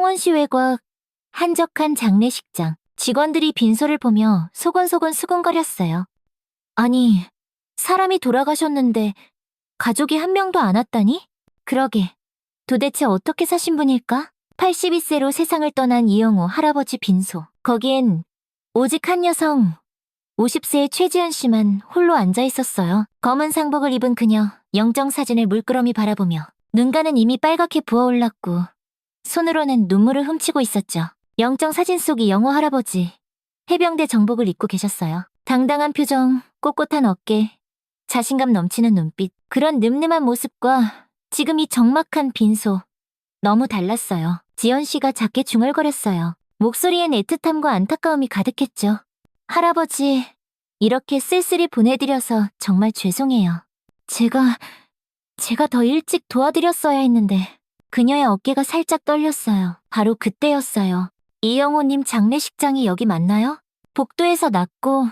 창원시 외곽 한적한 장례식장. 직원들이 빈소를 보며 소곤소곤 수군거렸어요. 아니, 사람이 돌아가셨는데 가족이 한 명도 안 왔다니? 그러게, 도대체 어떻게 사신 분일까? 82세로 세상을 떠난 이영호 할아버지 빈소. 거기엔 오직 한 여성, 50세의 최지연 씨만 홀로 앉아 있었어요. 검은 상복을 입은 그녀, 영정사진을 물끄러미 바라보며 눈가는 이미 빨갛게 부어올랐고 손으로는 눈물을 훔치고 있었죠. 영정사진 속 이영호 할아버지, 해병대 정복을 입고 계셨어요. 당당한 표정, 꼿꼿한 어깨, 자신감 넘치는 눈빛. 그런 늠름한 모습과 지금 이 적막한 빈소, 너무 달랐어요. 지연 씨가 작게 중얼거렸어요. 목소리엔 애틋함과 안타까움이 가득했죠. 할아버지, 이렇게 쓸쓸히 보내드려서 정말 죄송해요. 제가 더 일찍 도와드렸어야 했는데. 그녀의 어깨가 살짝 떨렸어요. 바로 그때였어요. 이영호님 장례식장이 여기 맞나요? 복도에서 낮고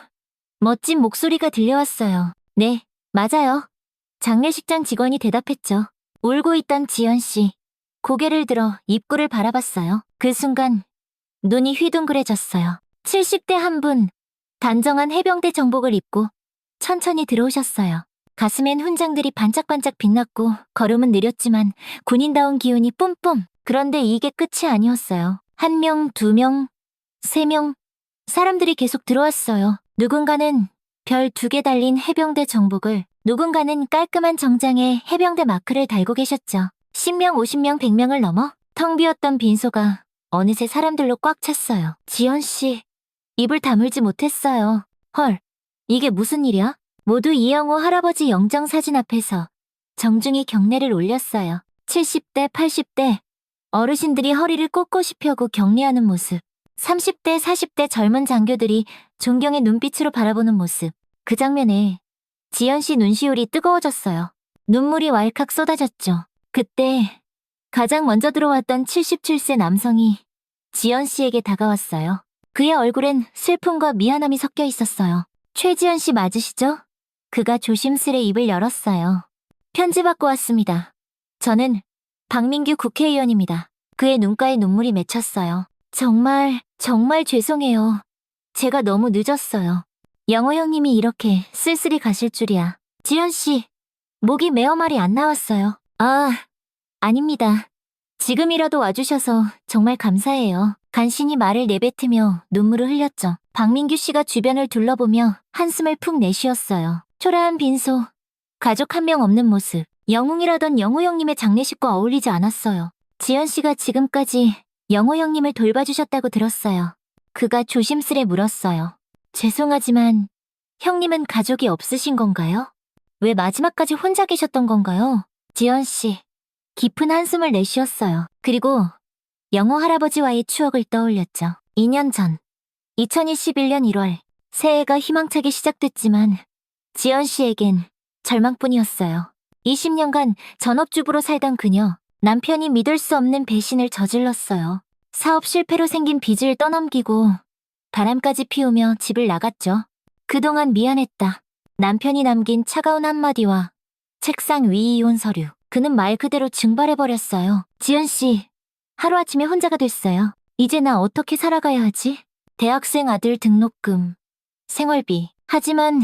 멋진 목소리가 들려왔어요. 네, 맞아요. 장례식장 직원이 대답했죠. 울고 있던 지연 씨. 고개를 들어 입구를 바라봤어요. 그 순간 눈이 휘둥그레졌어요. 70대 한 분, 단정한 해병대 정복을 입고 천천히 들어오셨어요. 가슴엔 훈장들이 반짝반짝 빛났고 걸음은 느렸지만 군인다운 기운이 뿜뿜. 그런데 이게 끝이 아니었어요. 1명, 2명, 3명. 사람들이 계속 들어왔어요. 누군가는 별 2개 달린 해병대 정복을, 누군가는 깔끔한 정장에 해병대 마크를 달고 계셨죠. 10명, 50명, 100명을 넘어 텅 비었던 빈소가 어느새 사람들로 꽉 찼어요. 지연 씨, 입을 다물지 못했어요. 헐, 이게 무슨 일이야? 모두 이영호 할아버지 영정사진 앞에서 정중히 경례를 올렸어요. 70대, 80대 어르신들이 허리를 꼿꼿이 펴고 경례하는 모습. 30대, 40대 젊은 장교들이 존경의 눈빛으로 바라보는 모습. 그 장면에 지연 씨 눈시울이 뜨거워졌어요. 눈물이 왈칵 쏟아졌죠. 그때 가장 먼저 들어왔던 77세 남성이 지연 씨에게 다가왔어요. 그의 얼굴엔 슬픔과 미안함이 섞여 있었어요. 최지연 씨 맞으시죠? 그가 조심스레 입을 열었어요. 편지 받고 왔습니다. 저는 박민규 국회의원입니다. 그의 눈가에 눈물이 맺혔어요. 정말 죄송해요. 제가 너무 늦었어요. 영호 형님이 이렇게 쓸쓸히 가실 줄이야. 지연 씨, 목이 메어 말이 안 나왔어요. 아, 아닙니다. 지금이라도 와주셔서 정말 감사해요. 간신히 말을 내뱉으며 눈물을 흘렸죠. 박민규 씨가 주변을 둘러보며 한숨을 푹 내쉬었어요. 초라한 빈소, 가족 한 명 없는 모습. 영웅이라던 영호 형님의 장례식과 어울리지 않았어요. 지연 씨가 지금까지 영호 형님을 돌봐주셨다고 들었어요. 그가 조심스레 물었어요. 죄송하지만 형님은 가족이 없으신 건가요? 왜 마지막까지 혼자 계셨던 건가요? 지연 씨, 깊은 한숨을 내쉬었어요. 그리고 영호 할아버지와의 추억을 떠올렸죠. 2년 전, 2021년 1월, 새해가 희망차게 시작됐지만 지연 씨에겐 절망뿐이었어요. 20년간 전업주부로 살던 그녀, 남편이 믿을 수 없는 배신을 저질렀어요. 사업 실패로 생긴 빚을 떠넘기고 바람까지 피우며 집을 나갔죠. 그동안 미안했다. 남편이 남긴 차가운 한마디와 책상 위 이혼 서류. 그는 말 그대로 증발해버렸어요. 지연 씨, 하루아침에 혼자가 됐어요. 이제 나 어떻게 살아가야 하지? 대학생 아들 등록금, 생활비. 하지만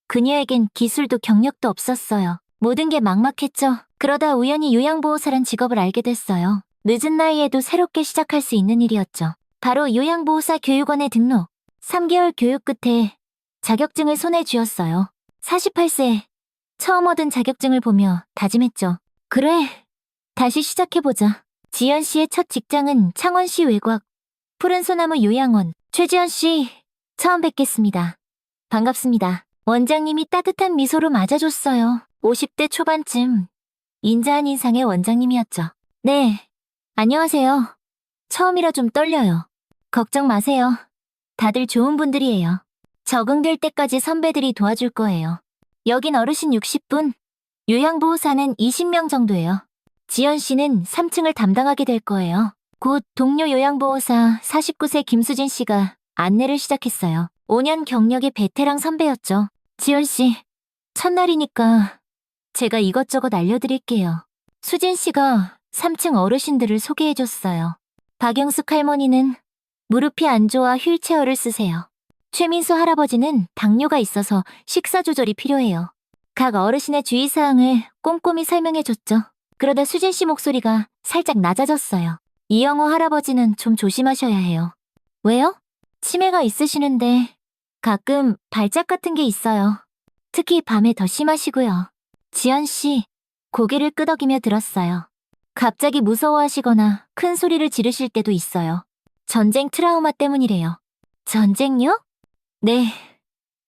그녀에겐 기술도 경력도 없었어요. 모든 게 막막했죠. 그러다 우연히 요양보호사란 직업을 알게 됐어요. 늦은 나이에도 새롭게 시작할 수 있는 일이었죠. 바로 요양보호사 교육원에 등록. 3개월 교육 끝에 자격증을 손에 쥐었어요. 48세, 처음 얻은 자격증을 보며 다짐했죠. 그래, 다시 시작해보자. 지연 씨의 첫 직장은 창원시 외곽 푸른 소나무 요양원. 최지연 씨, 처음 뵙겠습니다. 반갑습니다. 원장님이 따뜻한 미소로 맞아줬어요. 50대 초반쯤 인자한 인상의 원장님이었죠. 네, 안녕하세요. 처음이라 좀 떨려요. 걱정 마세요. 다들 좋은 분들이에요. 적응될 때까지 선배들이 도와줄 거예요. 여긴 어르신 60분, 요양보호사는 20명 정도예요. 지연 씨는 3층을 담당하게 될 거예요. 곧 동료 요양보호사 49세 김수진 씨가 안내를 시작했어요. 5년 경력의 베테랑 선배였죠. 지연 씨, 첫날이니까 제가 이것저것 알려드릴게요. 수진 씨가 3층 어르신들을 소개해줬어요. 박영숙 할머니는 무릎이 안 좋아 휠체어를 쓰세요. 최민수 할아버지는 당뇨가 있어서 식사 조절이 필요해요. 각 어르신의 주의사항을 꼼꼼히 설명해줬죠. 그러다 수진 씨 목소리가 살짝 낮아졌어요. 이영호 할아버지는 좀 조심하셔야 해요. 왜요? 치매가 있으시는데 가끔 발작 같은 게 있어요. 특히 밤에 더 심하시고요. 지연 씨, 고개를 끄덕이며 들었어요. 갑자기 무서워하시거나 큰 소리를 지르실 때도 있어요. 전쟁 트라우마 때문이래요. 전쟁요? 네,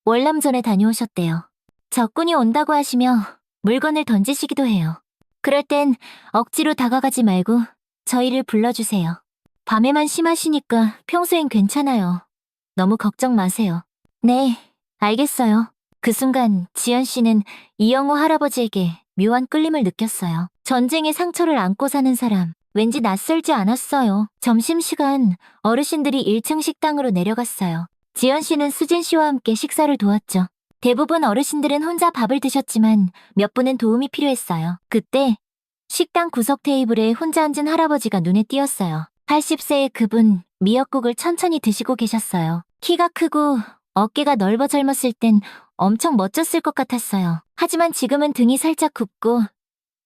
월남전에 다녀오셨대요. 적군이 온다고 하시며 물건을 던지시기도 해요. 그럴 땐 억지로 다가가지 말고 저희를 불러주세요. 밤에만 심하시니까 평소엔 괜찮아요. 너무 걱정 마세요. 네, 알겠어요. 그 순간 지연 씨는 이영호 할아버지에게 묘한 끌림을 느꼈어요. 전쟁의 상처를 안고 사는 사람, 왠지 낯설지 않았어요. 점심시간 어르신들이 1층 식당으로 내려갔어요. 지연 씨는 수진 씨와 함께 식사를 도왔죠. 대부분 어르신들은 혼자 밥을 드셨지만 몇 분은 도움이 필요했어요. 그때 식당 구석 테이블에 혼자 앉은 할아버지가 눈에 띄었어요. 80세의 그분 미역국을 천천히 드시고 계셨어요. 키가 크고 어깨가 넓어 젊었을 땐 엄청 멋졌을 것 같았어요. 하지만 지금은 등이 살짝 굽고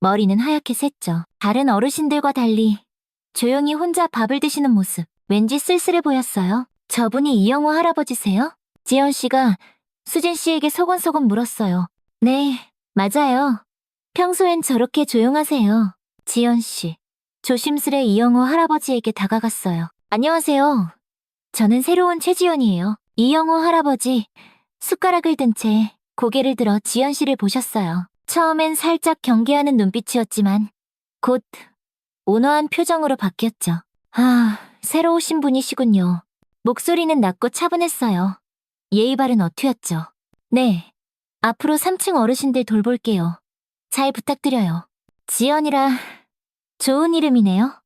머리는 하얗게 샜죠. 다른 어르신들과 달리 조용히 혼자 밥을 드시는 모습, 왠지 쓸쓸해 보였어요. 저분이 이영호 할아버지세요? 지연 씨가 수진 씨에게 소곤소곤 물었어요. 네, 맞아요. 평소엔 저렇게 조용하세요. 지연 씨. 조심스레 이영호 할아버지에게 다가갔어요. 안녕하세요. 저는 새로운 최지연이에요. 이영호 할아버지, 숟가락을 든 채 고개를 들어 지연 씨를 보셨어요. 처음엔 살짝 경계하는 눈빛이었지만 곧 온화한 표정으로 바뀌었죠. 아, 새로 오신 분이시군요. 목소리는 낮고 차분했어요. 예의 바른 어투였죠. 네, 앞으로 3층 어르신들 돌볼게요. 잘 부탁드려요. 지연이라 좋은 이름이네요.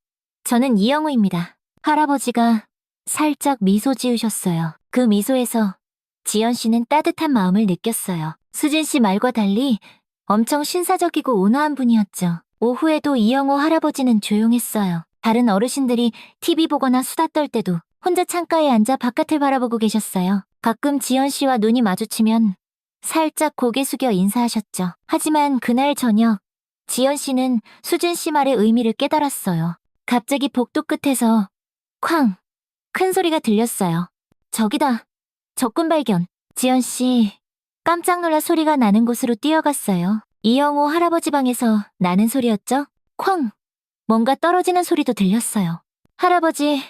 저는 이영우입니다. 할아버지가 살짝 미소 지으셨어요. 그 미소에서 지연 씨는 따뜻한 마음을 느꼈어요. 수진 씨 말과 달리 엄청 신사적이고 온화한 분이었죠. 오후에도 이영호 할아버지는 조용했어요. 다른 어르신들이 TV 보거나 수다 떨 때도 혼자 창가에 앉아 바깥을 바라보고 계셨어요. 가끔 지연 씨와 눈이 마주치면 살짝 고개 숙여 인사하셨죠. 하지만 그날 저녁 지연 씨는 수진 씨 말의 의미를 깨달았어요. 갑자기 복도 끝에서 쾅! 큰 소리가 들렸어요. 저기다. 적군 발견. 지연 씨 깜짝 놀라 소리가 나는 곳으로 뛰어갔어요. 이영호 할아버지 방에서 나는 소리였죠? 쾅! 뭔가 떨어지는 소리도 들렸어요. 할아버지,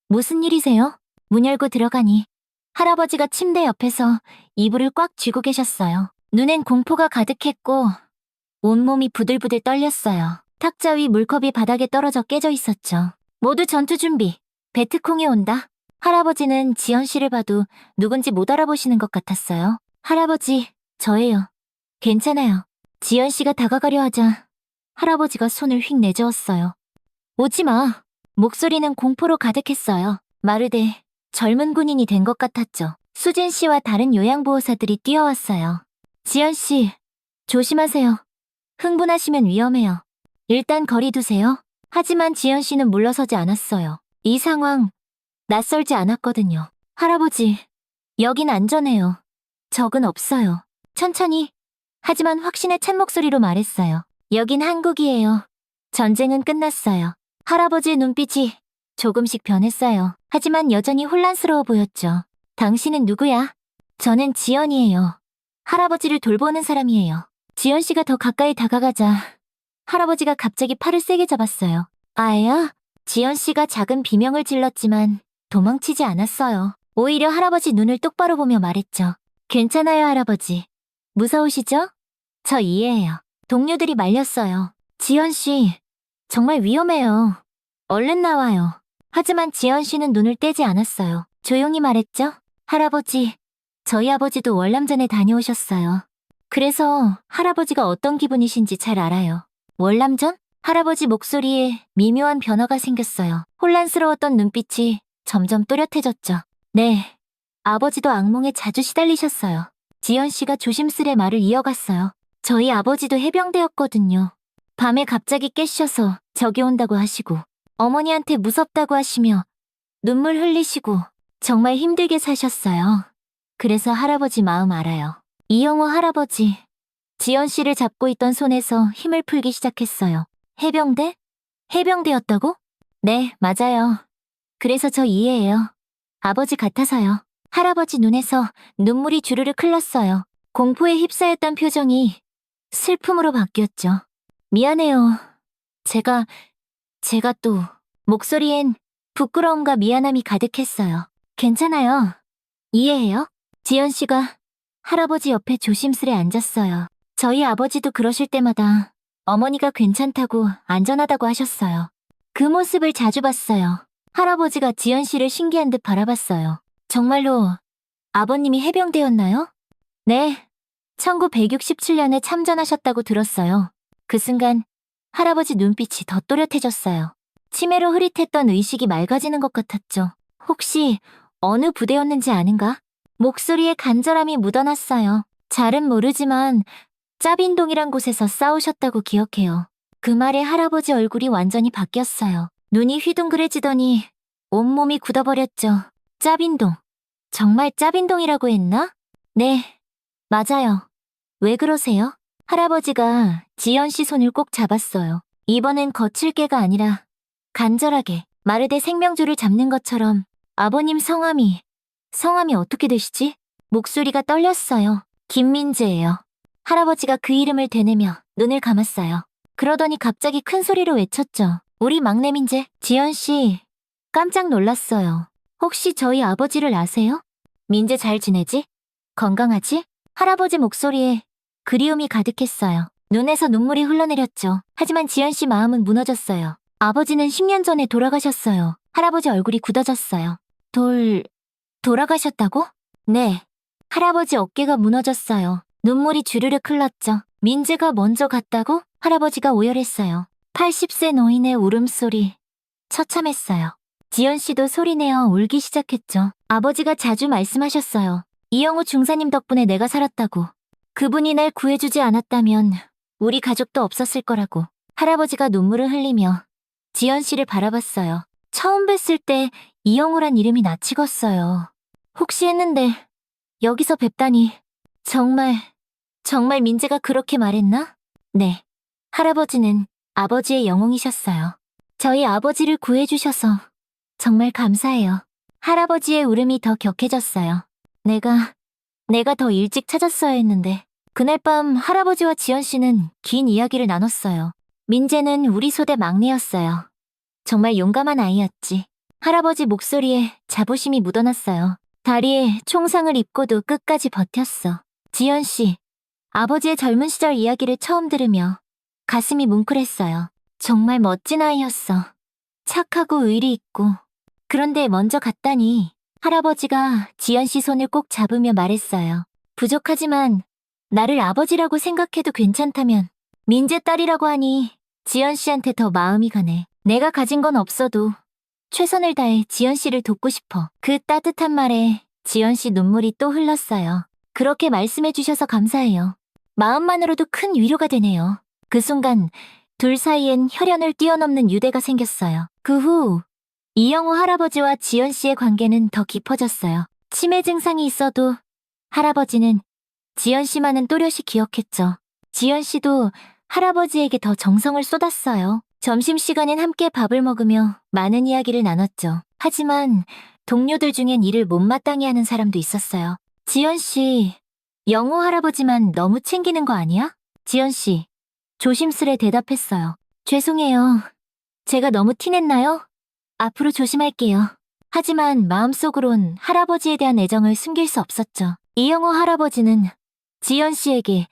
무슨 일이세요? 문 열고 들어가니 할아버지가 침대 옆에서 이불을 꽉 쥐고 계셨어요. 눈엔 공포가 가득했고 온몸이 부들부들 떨렸어요. 탁자 위 물컵이 바닥에 떨어져 깨져 있었죠. 모두 전투 준비. 베트콩이 온다. 할아버지는 지연 씨를 봐도 누군지 못 알아보시는 것 같았어요. 할아버지, 저예요. 괜찮아요. 지연 씨가 다가가려 하자 할아버지가 손을 휙 내저었어요. 오지 마. 목소리는 공포로 가득했어요. 마르되 젊은 군인이 된 것 같았죠. 수진 씨와 다른 요양보호사들이 뛰어왔어요. 지연 씨, 조심하세요. 흥분하시면 위험해요. 일단 거리 두세요. 하지만 지연 씨는 물러서지 않았어요. 이 상황 낯설지 않았거든요. 할아버지, 여긴 안전해요. 적은 없어요. 천천히, 하지만 확신에 찬 목소리로 말했어요. 여긴 한국이에요. 전쟁은 끝났어요. 할아버지의 눈빛이 조금씩 변했어요. 하지만 여전히 혼란스러워 보였죠. 당신은 누구야? 저는 지연이에요. 할아버지를 돌보는 사람이에요. 지연 씨가 더 가까이 다가가자 할아버지가 갑자기 팔을 세게 잡았어요. 아야? 지연 씨가 작은 비명을 질렀지만 도망치지 않았어요. 오히려 할아버지 눈을 똑바로 보며 말했죠. 괜찮아요, 할아버지. 무서우시죠? 저 이해해요. 동료들이 말렸어요. 지연 씨, 정말 위험해요. 얼른 나와요. 하지만 지연 씨는 눈을 떼지 않았어요. 조용히 말했죠. 할아버지, 저희 아버지도 월남전에 다녀오셨어요. 그래서 할아버지가 어떤 기분이신지 잘 알아요. 월남전? 할아버지 목소리에 미묘한 변화가 생겼어요. 혼란스러웠던 눈빛이 점점 또렷해졌죠. 네, 아버지도 악몽에 자주 시달리셨어요. 지연 씨가 조심스레 말을 이어갔어요. 저희 아버지도 해병대였거든요. 밤에 갑자기 깨셔서 적이 온다고 하시고 어머니한테 무섭다고 하시며 눈물 흘리시고 정말 힘들게 사셨어요. 그래서 할아버지 마음 알아요. 이영호 할아버지, 지연 씨를 잡고 있던 손에서 힘을 풀기 시작했어요. 해병대? 해병대였다고? 네, 맞아요. 그래서 저 이해해요. 아버지 같아서요. 할아버지 눈에서 눈물이 주르륵 흘렀어요. 공포에 휩싸였던 표정이 슬픔으로 바뀌었죠. 미안해요. 제가 또 목소리엔 부끄러움과 미안함이 가득했어요. 괜찮아요. 이해해요? 지연 씨가 할아버지 옆에 조심스레 앉았어요. 저희 아버지도 그러실 때마다 어머니가 괜찮다고 안전하다고 하셨어요. 그 모습을 자주 봤어요. 할아버지가 지연 씨를 신기한 듯 바라봤어요. 정말로 아버님이 해병대였나요? 네. 1967년에 참전하셨다고 들었어요. 그 순간 할아버지 눈빛이 더 또렷해졌어요. 치매로 흐릿했던 의식이 맑아지는 것 같았죠. 혹시 어느 부대였는지 아는가? 목소리에 간절함이 묻어났어요. 잘은 모르지만 짜빈동이란 곳에서 싸우셨다고 기억해요. 그 말에 할아버지 얼굴이 완전히 바뀌었어요. 눈이 휘둥그레지더니 온몸이 굳어버렸죠. 짜빈동. 정말 짜빈동이라고 했나? 네, 맞아요. 왜 그러세요? 할아버지가 지연 씨 손을 꼭 잡았어요. 이번엔 거칠게가 아니라 간절하게 마르되 생명줄을 잡는 것처럼. 아버님 성함이 어떻게 되시지? 목소리가 떨렸어요. 김민재예요. 할아버지가 그 이름을 되뇌며 눈을 감았어요. 그러더니 갑자기 큰 소리로 외쳤죠. 우리 막내 민재, 지연 씨. 깜짝 놀랐어요. 혹시 저희 아버지를 아세요? 민재 잘 지내지? 건강하지? 할아버지 목소리에 그리움이 가득했어요. 눈에서 눈물이 흘러내렸죠. 하지만 지연 씨 마음은 무너졌어요. 아버지는 10년 전에 돌아가셨어요. 할아버지 얼굴이 굳어졌어요. 돌아가셨다고? 네. 할아버지 어깨가 무너졌어요. 눈물이 주르륵 흘렀죠. 민재가 먼저 갔다고? 할아버지가 오열했어요. 80세 노인의 울음소리. 처참했어요. 지연 씨도 소리내어 울기 시작했죠. 아버지가 자주 말씀하셨어요. 이영호 중사님 덕분에 내가 살았다고. 그분이 날 구해주지 않았다면 우리 가족도 없었을 거라고. 할아버지가 눈물을 흘리며 지연 씨를 바라봤어요. 처음 뵀을 때 이영호란 이름이 낯익었어요. 혹시 했는데 여기서 뵙다니. 정말 민재가 그렇게 말했나? 네. 할아버지는 아버지의 영웅이셨어요. 저희 아버지를 구해주셔서 정말 감사해요. 할아버지의 울음이 더 격해졌어요. 내가 더 일찍 찾았어야 했는데. 그날 밤 할아버지와 지연 씨는 긴 이야기를 나눴어요. 민재는 우리 소대 막내였어요. 정말 용감한 아이였지. 할아버지 목소리에 자부심이 묻어났어요. 다리에 총상을 입고도 끝까지 버텼어. 지연 씨, 아버지의 젊은 시절 이야기를 처음 들으며 가슴이 뭉클했어요. 정말 멋진 아이였어. 착하고 의리 있고. 그런데 먼저 갔다니. 할아버지가 지연 씨 손을 꼭 잡으며 말했어요. 부족하지만 나를 아버지라고 생각해도 괜찮다면. 민재 딸이라고 하니 지연 씨한테 더 마음이 가네. 내가 가진 건 없어도 최선을 다해 지연 씨를 돕고 싶어. 그 따뜻한 말에 지연 씨 눈물이 또 흘렀어요. 그렇게 말씀해 주셔서 감사해요. 마음만으로도 큰 위로가 되네요. 그 순간 둘 사이엔 혈연을 뛰어넘는 유대가 생겼어요. 그 후 이영호 할아버지와 지연 씨의 관계는 더 깊어졌어요. 치매 증상이 있어도 할아버지는 지연 씨만은 또렷이 기억했죠. 지연 씨도 할아버지에게 더 정성을 쏟았어요. 점심시간엔 함께 밥을 먹으며 많은 이야기를 나눴죠. 하지만 동료들 중엔 일을 못마땅해 하는 사람도 있었어요. 지연 씨, 영호 할아버지만 너무 챙기는 거 아니야? 지연 씨, 조심스레 대답했어요. 죄송해요. 제가 너무 티냈나요? 앞으로 조심할게요. 하지만 마음속으론 할아버지에 대한 애정을 숨길 수 없었죠. 이영호 할아버지는 지연 씨에게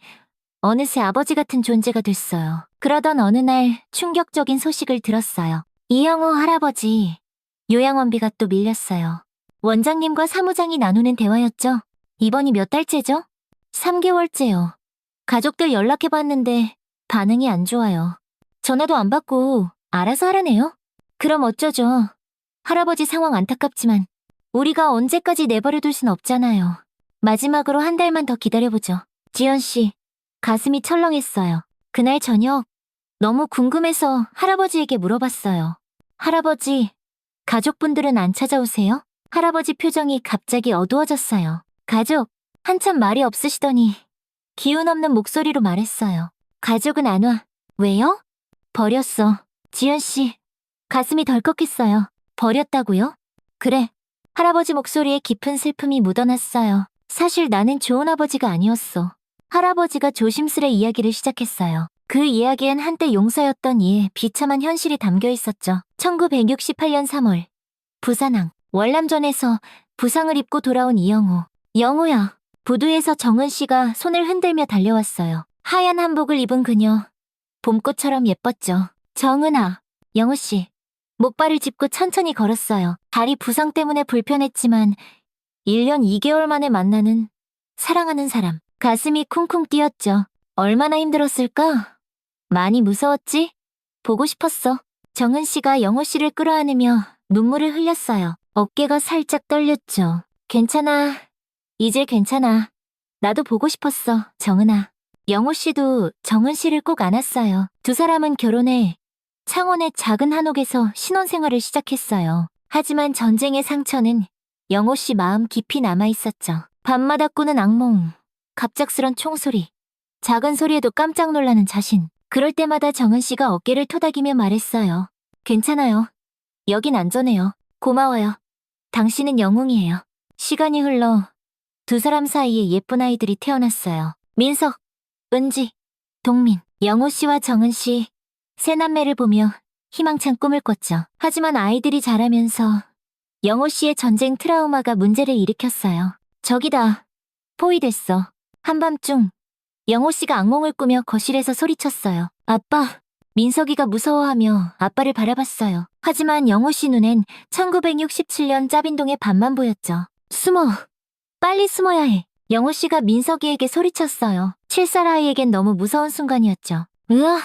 어느새 아버지 같은 존재가 됐어요. 그러던 어느 날 충격적인 소식을 들었어요. 이영호 할아버지, 요양원비가 또 밀렸어요. 원장님과 사무장이 나누는 대화였죠. 이번이 몇 달째죠? 3개월째요. 가족들 연락해봤는데 반응이 안 좋아요. 전화도 안 받고 알아서 하라네요. 그럼 어쩌죠? 할아버지 상황 안타깝지만 우리가 언제까지 내버려둘 순 없잖아요. 마지막으로 한 달만 더 기다려보죠. 지연 씨, 가슴이 철렁했어요. 그날 저녁 너무 궁금해서 할아버지에게 물어봤어요. 할아버지, 가족분들은 안 찾아오세요? 할아버지 표정이 갑자기 어두워졌어요. 가족, 한참 말이 없으시더니 기운 없는 목소리로 말했어요. 가족은 안 와. 왜요? 버렸어. 지연 씨, 가슴이 덜컥했어요. 버렸다고요? 그래. 할아버지 목소리에 깊은 슬픔이 묻어났어요. 사실 나는 좋은 아버지가 아니었어. 할아버지가 조심스레 이야기를 시작했어요. 그 이야기엔 한때 용사였던 이의 비참한 현실이 담겨 있었죠. 1968년 3월, 부산항, 월남전에서 부상을 입고 돌아온 이영호. 영호야. 부두에서 정은 씨가 손을 흔들며 달려왔어요. 하얀 한복을 입은 그녀. 봄꽃처럼 예뻤죠. 정은아. 영호 씨. 목발을 짚고 천천히 걸었어요. 다리 부상 때문에 불편했지만 1년 2개월 만에 만나는 사랑하는 사람. 가슴이 쿵쿵 뛰었죠. 얼마나 힘들었을까? 많이 무서웠지? 보고 싶었어. 정은 씨가 영호 씨를 끌어안으며 눈물을 흘렸어요. 어깨가 살짝 떨렸죠. 괜찮아. 이제 괜찮아. 나도 보고 싶었어, 정은아. 영호 씨도 정은 씨를 꼭 안았어요. 두 사람은 결혼해 창원의 작은 한옥에서 신혼생활을 시작했어요. 하지만 전쟁의 상처는 영호 씨 마음 깊이 남아있었죠. 밤마다 꾸는 악몽, 갑작스런 총소리, 작은 소리에도 깜짝 놀라는 자신. 그럴 때마다 정은 씨가 어깨를 토닥이며 말했어요. 괜찮아요. 여긴 안전해요. 고마워요. 당신은 영웅이에요. 시간이 흘러 두 사람 사이에 예쁜 아이들이 태어났어요. 민석, 은지, 동민, 영호 씨와 정은 씨, 세 남매를 보며 희망찬 꿈을 꿨죠. 하지만 아이들이 자라면서 영호 씨의 전쟁 트라우마가 문제를 일으켰어요. 저기다. 포위됐어. 한밤중 영호 씨가 악몽을 꾸며 거실에서 소리쳤어요. 아빠. 민석이가 무서워하며 아빠를 바라봤어요. 하지만 영호 씨 눈엔 1967년 짜빈동의 밤만 보였죠. 숨어. 빨리 숨어야 해. 영호 씨가 민석이에게 소리쳤어요. 7살 아이에겐 너무 무서운 순간이었죠. 으아!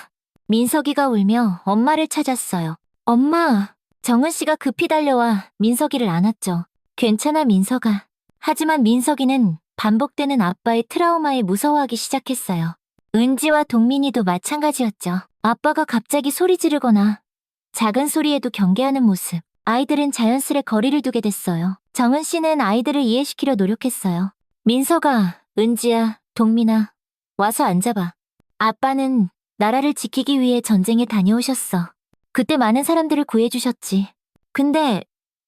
민석이가 울며 엄마를 찾았어요. 엄마! 정은 씨가 급히 달려와 민석이를 안았죠. 괜찮아, 민석아. 하지만 민석이는 반복되는 아빠의 트라우마에 무서워하기 시작했어요. 은지와 동민이도 마찬가지였죠. 아빠가 갑자기 소리 지르거나 작은 소리에도 경계하는 모습. 아이들은 자연스레 거리를 두게 됐어요. 정은 씨는 아이들을 이해시키려 노력했어요. 민석아, 은지야, 동민아, 와서 앉아봐. 아빠는 나라를 지키기 위해 전쟁에 다녀오셨어. 그때 많은 사람들을 구해주셨지. 근데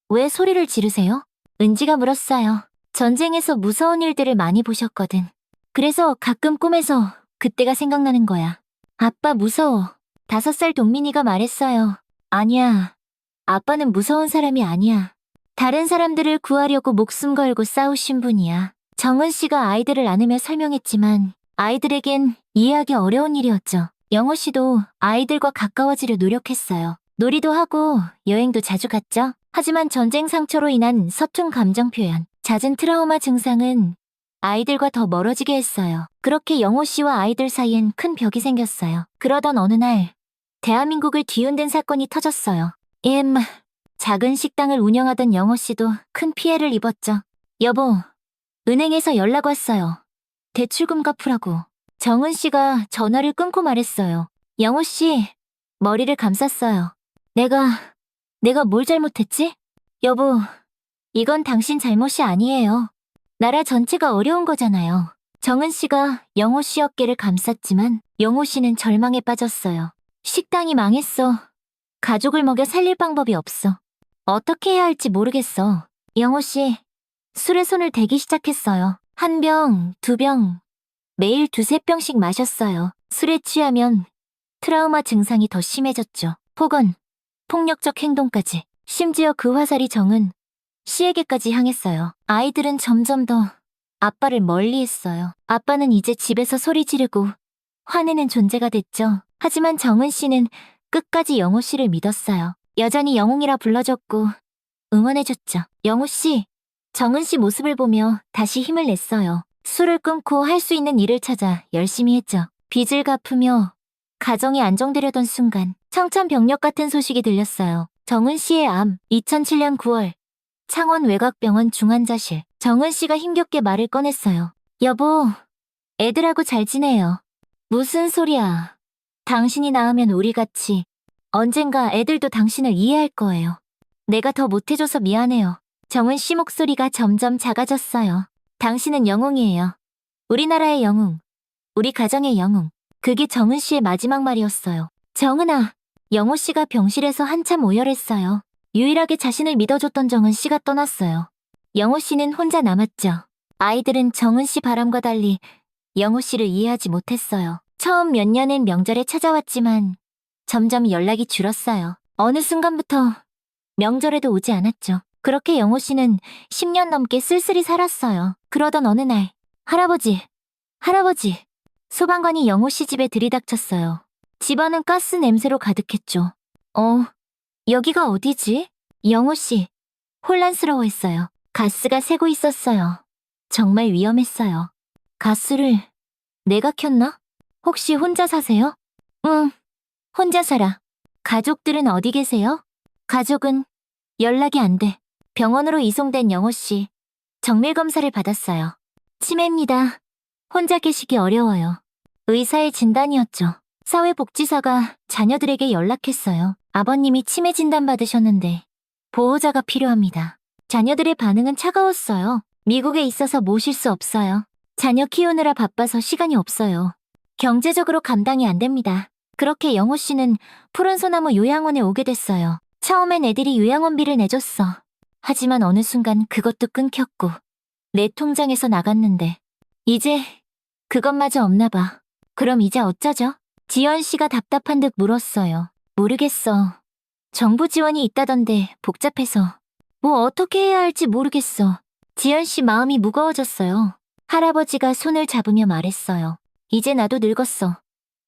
왜 소리를 지르세요? 은지가 물었어요. 전쟁에서 무서운 일들을 많이 보셨거든. 그래서 가끔 꿈에서 그때가 생각나는 거야. 아빠 무서워. 5살 동민이가 말했어요. 아니야. 아빠는 무서운 사람이 아니야. 다른 사람들을 구하려고 목숨 걸고 싸우신 분이야. 정은 씨가 아이들을 안으며 설명했지만 아이들에겐 이해하기 어려운 일이었죠. 영호 씨도 아이들과 가까워지려 노력했어요. 놀이도 하고 여행도 자주 갔죠. 하지만 전쟁 상처로 인한 서툰 감정 표현, 잦은 트라우마 증상은 아이들과 더 멀어지게 했어요. 그렇게 영호 씨와 아이들 사이엔 큰 벽이 생겼어요. 그러던 어느 날 대한민국을 뒤흔든 사건이 터졌어요. 작은 식당을 운영하던 영호 씨도 큰 피해를 입었죠. 여보, 은행에서 연락 왔어요. 대출금 갚으라고. 정은 씨가 전화를 끊고 말했어요. 영호 씨, 머리를 감쌌어요. 내가 뭘 잘못했지? 여보, 이건 당신 잘못이 아니에요. 나라 전체가 어려운 거잖아요. 정은 씨가 영호 씨 어깨를 감쌌지만 영호 씨는 절망에 빠졌어요. 식당이 망했어. 가족을 먹여 살릴 방법이 없어. 어떻게 해야 할지 모르겠어. 영호 씨, 술에 손을 대기 시작했어요. 1병, 2병, 매일 2~3병씩 마셨어요. 술에 취하면 트라우마 증상이 더 심해졌죠. 혹은 폭력적 행동까지. 심지어 그 화살이 정은 씨에게까지 향했어요. 아이들은 점점 더 아빠를 멀리했어요. 아빠는 이제 집에서 소리 지르고 화내는 존재가 됐죠. 하지만 정은 씨는 끝까지 영호 씨를 믿었어요. 여전히 영웅이라 불러줬고 응원해줬죠. 영호 씨, 정은 씨 모습을 보며 다시 힘을 냈어요. 술을 끊고 할 수 있는 일을 찾아 열심히 했죠. 빚을 갚으며 가정이 안정되려던 순간 청천벽력 같은 소식이 들렸어요. 정은 씨의 암. 2007년 9월 창원 외곽병원 중환자실. 정은 씨가 힘겹게 말을 꺼냈어요. 여보, 애들하고 잘 지내요. 무슨 소리야. 당신이 나으면 우리 같이 언젠가 애들도 당신을 이해할 거예요. 내가 더 못해줘서 미안해요. 정은 씨 목소리가 점점 작아졌어요. 당신은 영웅이에요. 우리나라의 영웅. 우리 가정의 영웅. 그게 정은 씨의 마지막 말이었어요. 정은아. 영호 씨가 병실에서 한참 오열했어요. 유일하게 자신을 믿어줬던 정은 씨가 떠났어요. 영호 씨는 혼자 남았죠. 아이들은 정은 씨 바람과 달리 영호 씨를 이해하지 못했어요. 처음 몇 년은 명절에 찾아왔지만 점점 연락이 줄었어요. 어느 순간부터 명절에도 오지 않았죠. 그렇게 영호 씨는 10년 넘게 쓸쓸히 살았어요. 그러던 어느 날 할아버지 소방관이 영호 씨 집에 들이닥쳤어요. 집안은 가스 냄새로 가득했죠. 여기가 어디지? 영호 씨 혼란스러워했어요. 가스가 새고 있었어요. 정말 위험했어요. 가스를 내가 켰나? 혹시 혼자 사세요? 응, 혼자 살아. 가족들은 어디 계세요? 가족은 연락이 안 돼. 병원으로 이송된 영호 씨. 정밀 검사를 받았어요. 치매입니다. 혼자 계시기 어려워요. 의사의 진단이었죠. 사회복지사가 자녀들에게 연락했어요. 아버님이 치매 진단 받으셨는데 보호자가 필요합니다. 자녀들의 반응은 차가웠어요. 미국에 있어서 모실 수 없어요. 자녀 키우느라 바빠서 시간이 없어요. 경제적으로 감당이 안 됩니다. 그렇게 영호 씨는 푸른 소나무 요양원에 오게 됐어요. 처음엔 애들이 요양원비를 내줬어. 하지만 어느 순간 그것도 끊겼고 내 통장에서 나갔는데 이제 그것마저 없나 봐. 그럼 이제 어쩌죠? 지연 씨가 답답한 듯 물었어요. 모르겠어. 정부 지원이 있다던데 복잡해서. 뭐 어떻게 해야 할지 모르겠어. 지연 씨 마음이 무거워졌어요. 할아버지가 손을 잡으며 말했어요. 이제 나도 늙었어.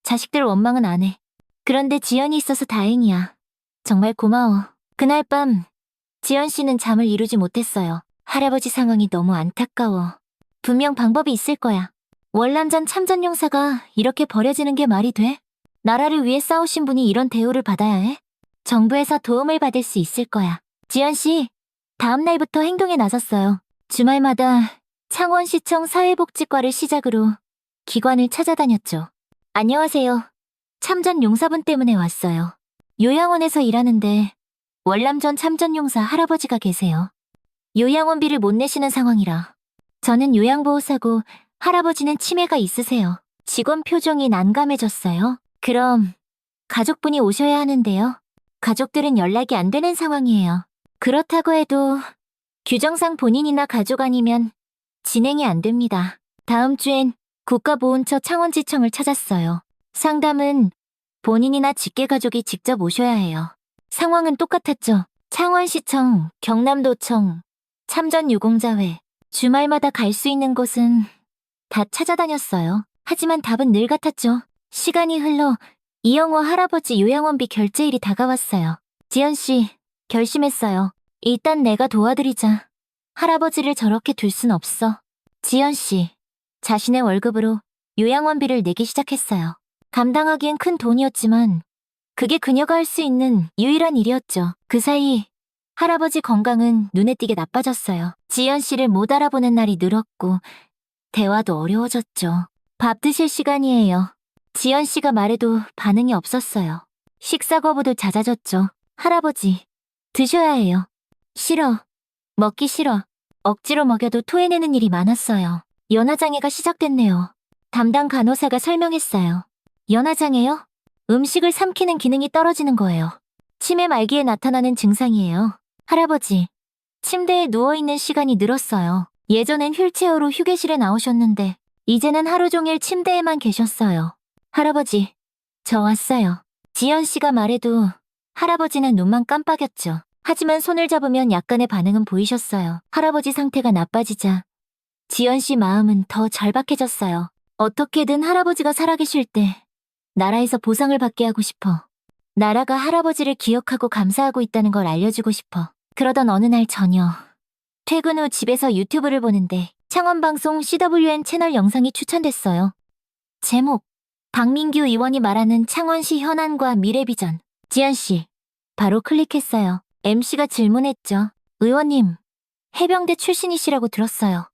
자식들 원망은 안 해. 그런데 지연이 있어서 다행이야. 정말 고마워. 그날 밤 지연 씨는 잠을 이루지 못했어요. 할아버지 상황이 너무 안타까워. 분명 방법이 있을 거야. 월남전 참전용사가 이렇게 버려지는 게 말이 돼? 나라를 위해 싸우신 분이 이런 대우를 받아야 해? 정부에서 도움을 받을 수 있을 거야. 지연 씨, 다음 날부터 행동에 나섰어요. 주말마다 창원시청 사회복지과를 시작으로 기관을 찾아다녔죠. 안녕하세요. 참전 용사분 때문에 왔어요. 요양원에서 일하는데 월남전 참전용사 할아버지가 계세요. 요양원비를 못 내시는 상황이라. 저는 요양보호사고 할아버지는 치매가 있으세요. 직원 표정이 난감해졌어요. 그럼 가족분이 오셔야 하는데요. 가족들은 연락이 안 되는 상황이에요. 그렇다고 해도 규정상 본인이나 가족 아니면 진행이 안 됩니다. 다음 주엔 국가보훈처 창원지청을 찾았어요. 상담은 본인이나 직계가족이 직접 오셔야 해요. 상황은 똑같았죠. 창원시청, 경남도청, 참전유공자회, 주말마다 갈 수 있는 곳은 다 찾아다녔어요. 하지만 답은 늘 같았죠. 시간이 흘러 이영호 할아버지 요양원비 결제일이 다가왔어요. 지연씨, 결심했어요. 일단 내가 도와드리자. 할아버지를 저렇게 둘 순 없어. 지연씨, 자신의 월급으로 요양원비를 내기 시작했어요. 감당하기엔 큰 돈이었지만 그게 그녀가 할 수 있는 유일한 일이었죠. 그 사이 할아버지 건강은 눈에 띄게 나빠졌어요. 지연 씨를 못 알아보는 날이 늘었고 대화도 어려워졌죠. 밥 드실 시간이에요. 지연 씨가 말해도 반응이 없었어요. 식사 거부도 잦아졌죠. 할아버지, 드셔야 해요. 싫어. 먹기 싫어. 억지로 먹여도 토해내는 일이 많았어요. 연화장애가 시작됐네요. 담당 간호사가 설명했어요. 연화장애요? 음식을 삼키는 기능이 떨어지는 거예요. 치매 말기에 나타나는 증상이에요. 할아버지, 침대에 누워있는 시간이 늘었어요. 예전엔 휠체어로 휴게실에 나오셨는데 이제는 하루 종일 침대에만 계셨어요. 할아버지, 저 왔어요. 지연 씨가 말해도 할아버지는 눈만 깜빡였죠. 하지만 손을 잡으면 약간의 반응은 보이셨어요. 할아버지 상태가 나빠지자 지연 씨 마음은 더 절박해졌어요. 어떻게든 할아버지가 살아계실 때 나라에서 보상을 받게 하고 싶어. 나라가 할아버지를 기억하고 감사하고 있다는 걸 알려주고 싶어. 그러던 어느 날 저녁, 퇴근 후 집에서 유튜브를 보는데 창원방송 CWN 채널 영상이 추천됐어요. 제목, 박민규 의원이 말하는 창원시 현안과 미래 비전. 지연씨, 바로 클릭했어요. MC가 질문했죠. 의원님, 해병대 출신이시라고 들었어요.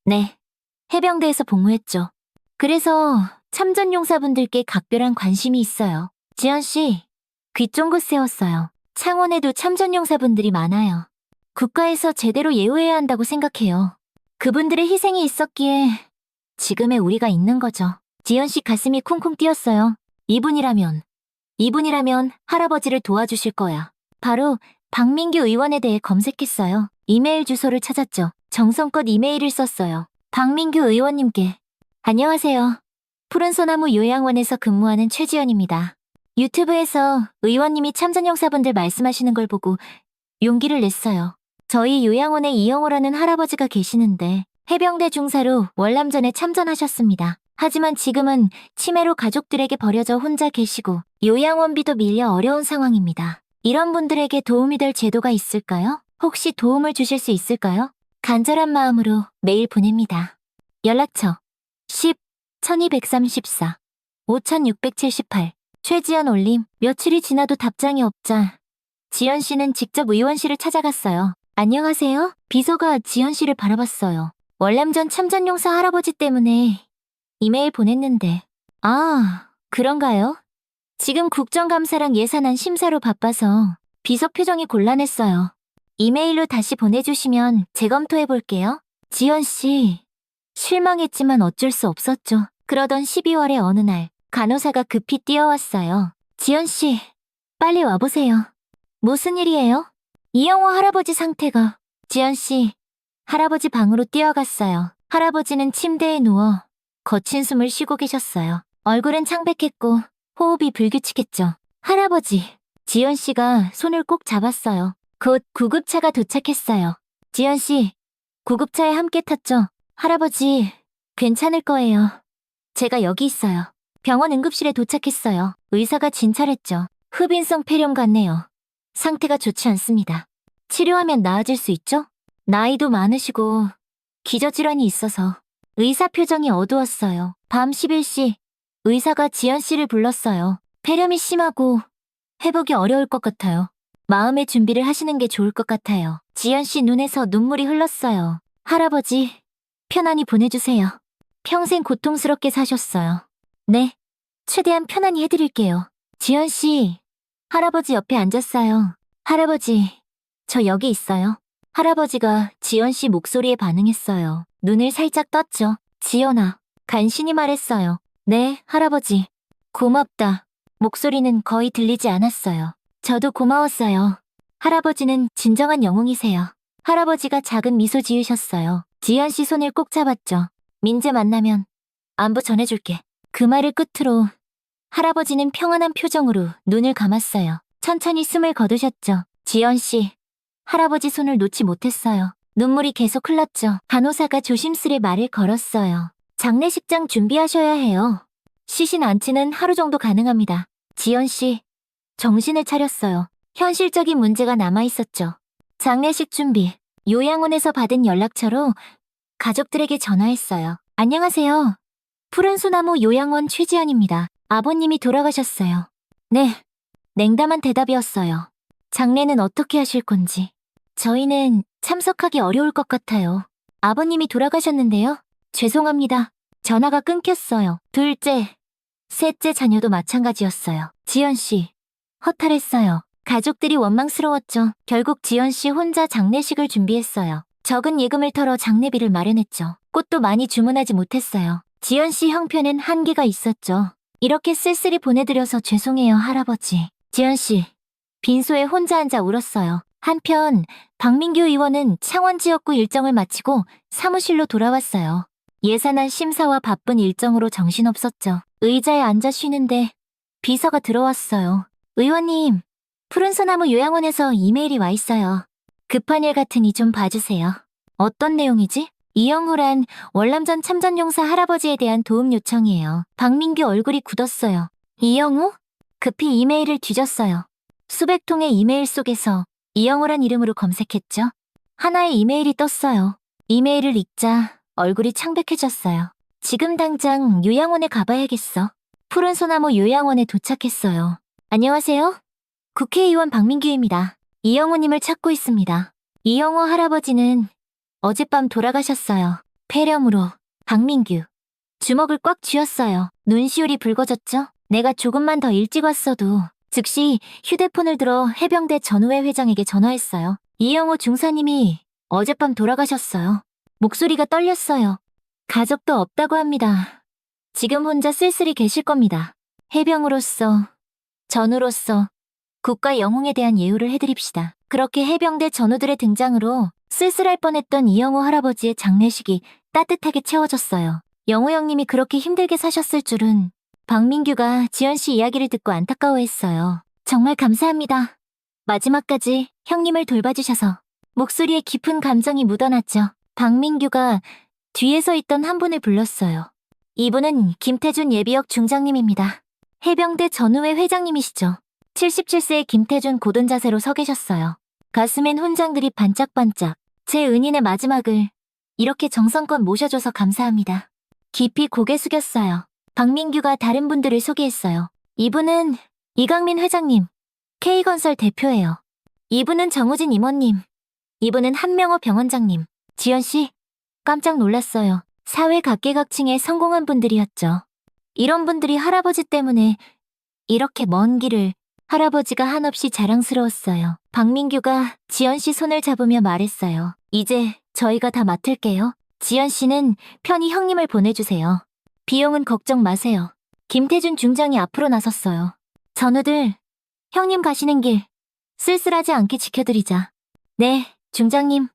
네, 해병대에서 복무했죠. 그래서 참전용사분들께 각별한 관심이 있어요. 지연씨, 귀 쫑긋 세웠어요. 창원에도 참전용사분들이 많아요. 국가에서 제대로 예우해야 한다고 생각해요. 그분들의 희생이 있었기에 지금의 우리가 있는 거죠. 지연 씨 가슴이 쿵쿵 뛰었어요. 이분이라면 할아버지를 도와주실 거야. 바로 박민규 의원에 대해 검색했어요. 이메일 주소를 찾았죠. 정성껏 이메일을 썼어요. 박민규 의원님께. 안녕하세요. 푸른 소나무 요양원에서 근무하는 최지연입니다. 유튜브에서 의원님이 참전용사분들 말씀하시는 걸 보고 용기를 냈어요. 저희 요양원에 이영호라는 할아버지가 계시는데 해병대 중사로 월남전에 참전하셨습니다. 하지만 지금은 치매로 가족들에게 버려져 혼자 계시고 요양원비도 밀려 어려운 상황입니다. 이런 분들에게 도움이 될 제도가 있을까요? 혹시 도움을 주실 수 있을까요? 간절한 마음으로 메일 보냅니다. 연락처 1234 5678 최지연 올림. 며칠이 지나도 답장이 없자 지연 씨는 직접 의원실을 찾아갔어요. 안녕하세요. 비서가 지연 씨를 바라봤어요. 월남전 참전용사 할아버지 때문에 이메일 보냈는데. 아, 그런가요? 지금 국정감사랑 예산안 심사로 바빠서 비서 표정이 곤란했어요. 이메일로 다시 보내주시면 재검토해볼게요. 지연 씨, 실망했지만 어쩔 수 없었죠. 그러던 12월의 어느 날, 간호사가 급히 뛰어왔어요. 지연 씨, 빨리 와보세요. 무슨 일이에요? 이영호 할아버지 상태가. 지연 씨, 할아버지 방으로 뛰어갔어요. 할아버지는 침대에 누워 거친 숨을 쉬고 계셨어요. 얼굴은 창백했고 호흡이 불규칙했죠. 할아버지, 지연 씨가 손을 꼭 잡았어요. 곧 구급차가 도착했어요. 지연 씨, 구급차에 함께 탔죠? 할아버지, 괜찮을 거예요. 제가 여기 있어요. 병원 응급실에 도착했어요. 의사가 진찰했죠. 흡인성 폐렴 같네요. 상태가 좋지 않습니다. 치료하면 나아질 수 있죠? 나이도 많으시고 기저질환이 있어서. 의사 표정이 어두웠어요. 밤 11시, 의사가 지연 씨를 불렀어요. 폐렴이 심하고 회복이 어려울 것 같아요. 마음의 준비를 하시는 게 좋을 것 같아요. 지연 씨 눈에서 눈물이 흘렀어요. 할아버지, 편안히 보내주세요. 평생 고통스럽게 사셨어요. 네, 최대한 편안히 해드릴게요. 지연 씨, 할아버지 옆에 앉았어요. 할아버지, 저 여기 있어요. 할아버지가 지연 씨 목소리에 반응했어요. 눈을 살짝 떴죠. 지연아, 간신히 말했어요. 네, 할아버지. 고맙다. 목소리는 거의 들리지 않았어요. 저도 고마웠어요. 할아버지는 진정한 영웅이세요. 할아버지가 작은 미소 지으셨어요. 지연 씨 손을 꼭 잡았죠. 민재 만나면 안부 전해줄게. 그 말을 끝으로 할아버지는 평안한 표정으로 눈을 감았어요. 천천히 숨을 거두셨죠. 지연 씨, 할아버지 손을 놓지 못했어요. 눈물이 계속 흘렀죠. 간호사가 조심스레 말을 걸었어요. 장례식장 준비하셔야 해요. 시신 안치는 하루 정도 가능합니다. 지연 씨, 정신을 차렸어요. 현실적인 문제가 남아있었죠. 장례식 준비, 요양원에서 받은 연락처로 가족들에게 전화했어요. 안녕하세요. 푸른 소나무 요양원 최지연입니다. 아버님이 돌아가셨어요. 네, 냉담한 대답이었어요. 장례는 어떻게 하실 건지. 저희는 참석하기 어려울 것 같아요. 아버님이 돌아가셨는데요. 죄송합니다. 전화가 끊겼어요. 둘째, 셋째 자녀도 마찬가지였어요. 지연 씨, 허탈했어요. 가족들이 원망스러웠죠. 결국 지연 씨 혼자 장례식을 준비했어요. 적은 예금을 털어 장례비를 마련했죠. 꽃도 많이 주문하지 못했어요. 지연 씨 형편엔 한계가 있었죠. 이렇게 쓸쓸히 보내드려서 죄송해요, 할아버지. 지연 씨, 빈소에 혼자 앉아 울었어요. 한편 박민규 의원은 창원 지역구 일정을 마치고 사무실로 돌아왔어요. 예산안 심사와 바쁜 일정으로 정신없었죠. 의자에 앉아 쉬는데 비서가 들어왔어요. 의원님, 푸른 소나무 요양원에서 이메일이 와 있어요. 급한 일 같으니 좀 봐주세요. 어떤 내용이지? 이영호란 월남전 참전용사 할아버지에 대한 도움 요청이에요. 박민규 얼굴이 굳었어요. 이영호? 급히 이메일을 뒤졌어요. 수백 통의 이메일 속에서 이영호란 이름으로 검색했죠. 하나의 이메일이 떴어요. 이메일을 읽자 얼굴이 창백해졌어요. 지금 당장 요양원에 가봐야겠어. 푸른 소나무 요양원에 도착했어요. 안녕하세요. 국회의원 박민규입니다. 이영호님을 찾고 있습니다. 이영호 할아버지는 어젯밤 돌아가셨어요. 폐렴으로. 박민규. 주먹을 꽉 쥐었어요. 눈시울이 붉어졌죠? 내가 조금만 더 일찍 왔어도 즉시 휴대폰을 들어 해병대 전우회 회장에게 전화했어요. 이영호 중사님이 어젯밤 돌아가셨어요. 목소리가 떨렸어요. 가족도 없다고 합니다. 지금 혼자 쓸쓸히 계실 겁니다. 해병으로서, 전우로서 국가 영웅에 대한 예우를 해드립시다. 그렇게 해병대 전우들의 등장으로 쓸쓸할 뻔했던 이영호 할아버지의 장례식이 따뜻하게 채워졌어요. 영호 형님이 그렇게 힘들게 사셨을 줄은 박민규가 지연 씨 이야기를 듣고 안타까워했어요. 정말 감사합니다. 마지막까지 형님을 돌봐주셔서. 목소리에 깊은 감정이 묻어났죠. 박민규가 뒤에서 있던 한 분을 불렀어요. 이분은 김태준 예비역 중장님입니다. 해병대 전우회 회장님이시죠. 77세의 김태준 고든 자세로 서 계셨어요. 가슴엔 훈장들이 반짝반짝. 제 은인의 마지막을 이렇게 정성껏 모셔줘서 감사합니다. 깊이 고개 숙였어요. 박민규가 다른 분들을 소개했어요. 이분은 이강민 회장님, K건설 대표예요. 이분은 정우진 임원님, 이분은 한명호 병원장님. 지연씨, 깜짝 놀랐어요. 사회 각계각층에 성공한 분들이었죠. 이런 분들이 할아버지 때문에 이렇게 먼 길을. 할아버지가 한없이 자랑스러웠어요. 박민규가 지연씨 손을 잡으며 말했어요. 이제 저희가 다 맡을게요. 지연씨는 편히 형님을 보내주세요. 비용은 걱정 마세요. 김태준 중장이 앞으로 나섰어요. 전우들, 형님 가시는 길 쓸쓸하지 않게 지켜드리자. 네, 중장님.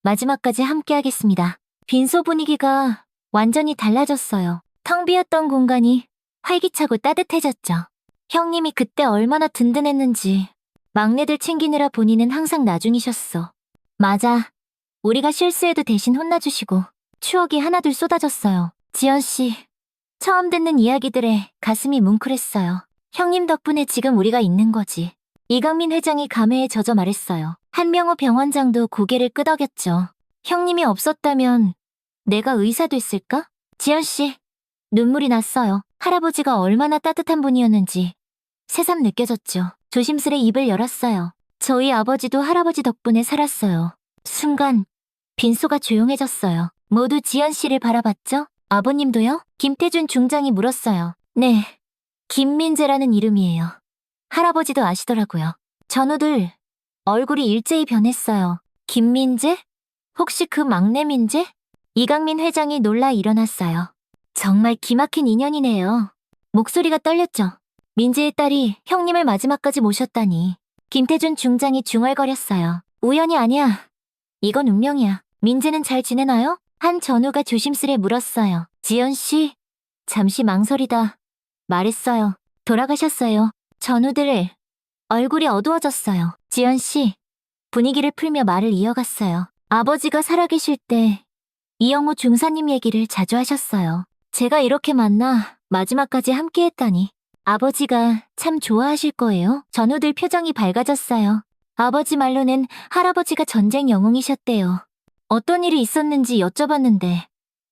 마지막까지 함께하겠습니다. 빈소 분위기가 완전히 달라졌어요. 텅 비었던 공간이 활기차고 따뜻해졌죠. 형님이 그때 얼마나 든든했는지. 막내들 챙기느라 본인은 항상 나중이셨어. 맞아. 우리가 실수해도 대신 혼나주시고 추억이 하나둘 쏟아졌어요. 지연씨, 처음 듣는 이야기들에 가슴이 뭉클했어요. 형님 덕분에 지금 우리가 있는 거지. 이강민 회장이 감회에 젖어 말했어요. 한명호 병원장도 고개를 끄덕였죠. 형님이 없었다면 내가 의사 됐을까? 지연씨, 눈물이 났어요. 할아버지가 얼마나 따뜻한 분이었는지 새삼 느껴졌죠. 조심스레 입을 열었어요. 저희 아버지도 할아버지 덕분에 살았어요. 순간 빈소가 조용해졌어요. 모두 지연 씨를 바라봤죠? 아버님도요? 김태준 중장이 물었어요. 네, 김민재라는 이름이에요. 할아버지도 아시더라고요. 전우들 얼굴이 일제히 변했어요. 김민재? 혹시 그 막내 민재? 이강민 회장이 놀라 일어났어요. 정말 기막힌 인연이네요. 목소리가 떨렸죠. 민재의 딸이 형님을 마지막까지 모셨다니. 김태준 중장이 중얼거렸어요. 우연이 아니야. 이건 운명이야. 민재는 잘 지내나요? 한 전우가 조심스레 물었어요. 지연씨, 잠시 망설이다 말했어요. 돌아가셨어요. 전우들 얼굴이 어두워졌어요. 지연씨, 분위기를 풀며 말을 이어갔어요. 아버지가 살아계실 때 이영호 중사님 얘기를 자주 하셨어요. 제가 이렇게 만나 마지막까지 함께했다니. 아버지가 참 좋아하실 거예요. 전우들 표정이 밝아졌어요. 아버지 말로는 할아버지가 전쟁 영웅이셨대요. 어떤 일이 있었는지 여쭤봤는데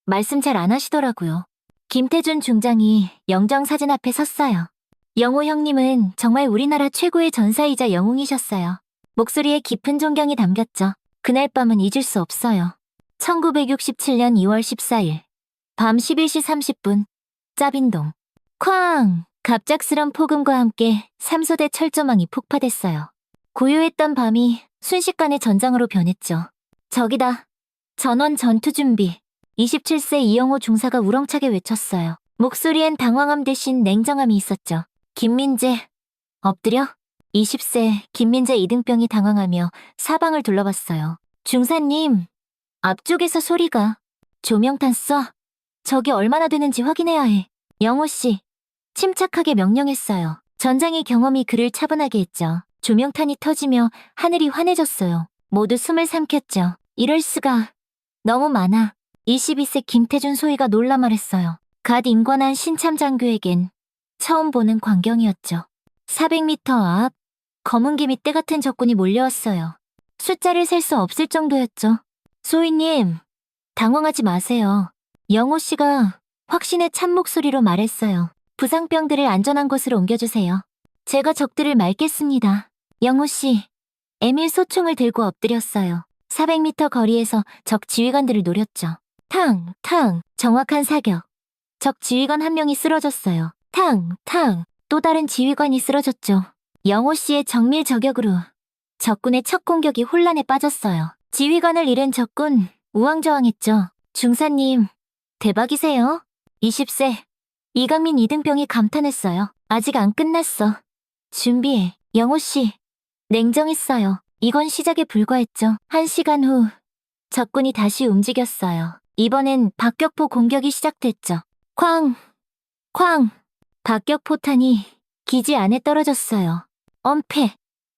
말씀 잘 안 하시더라고요. 김태준 중장이 영정사진 앞에 섰어요. 영호 형님은 정말 우리나라 최고의 전사이자 영웅이셨어요. 목소리에 깊은 존경이 담겼죠. 그날 밤은 잊을 수 없어요. 1967년 2월 14일 밤 11시 30분 짜빈동. 쾅! 갑작스런 폭음과 함께 삼소대 철조망이 폭파됐어요. 고요했던 밤이 순식간에 전장으로 변했죠. 저기다. 전원 전투 준비. 27세 이영호 중사가 우렁차게 외쳤어요. 목소리엔 당황함 대신 냉정함이 있었죠. 김민재. 엎드려? 20세 김민재 이등병이 당황하며 사방을 둘러봤어요. 중사님. 앞쪽에서 소리가. 조명탄 쏴. 적이 얼마나 되는지 확인해야 해. 영호씨. 침착하게 명령했어요. 전장의 경험이 그를 차분하게 했죠. 조명탄이 터지며 하늘이 환해졌어요. 모두 숨을 삼켰죠. 이럴 수가. 너무 많아. 22세 김태준 소희가 놀라 말했어요. 갓 임관한 신참 장교에겐 처음 보는 광경이었죠. 400m 앞 검은 개미 떼 같은 적군이 몰려왔어요. 숫자를 셀 수 없을 정도였죠. 소희님, 당황하지 마세요. 영호 씨가 확신의 찬 목소리로 말했어요. 부상병들을 안전한 곳으로 옮겨주세요. 제가 적들을 막겠습니다. 영호 씨, 에밀 소총을 들고 엎드렸어요. 400m 거리에서 적 지휘관들을 노렸죠. 탕, 탕, 정확한 사격. 적 지휘관 한 명이 쓰러졌어요. 탕, 탕, 또 다른 지휘관이 쓰러졌죠. 영호 씨의 정밀 저격으로 적군의 첫 공격이 혼란에 빠졌어요. 지휘관을 잃은 적군 우왕좌왕했죠. 중사님, 대박이세요. 20세 이강민 이등병이 감탄했어요. 아직 안 끝났어. 준비해. 영호 씨, 냉정했어요. 이건 시작에 불과했죠. 1시간 후 적군이 다시 움직였어요. 이번엔 박격포 공격이 시작됐죠. 쾅! 쾅! 박격포탄이 기지 안에 떨어졌어요. 엄폐!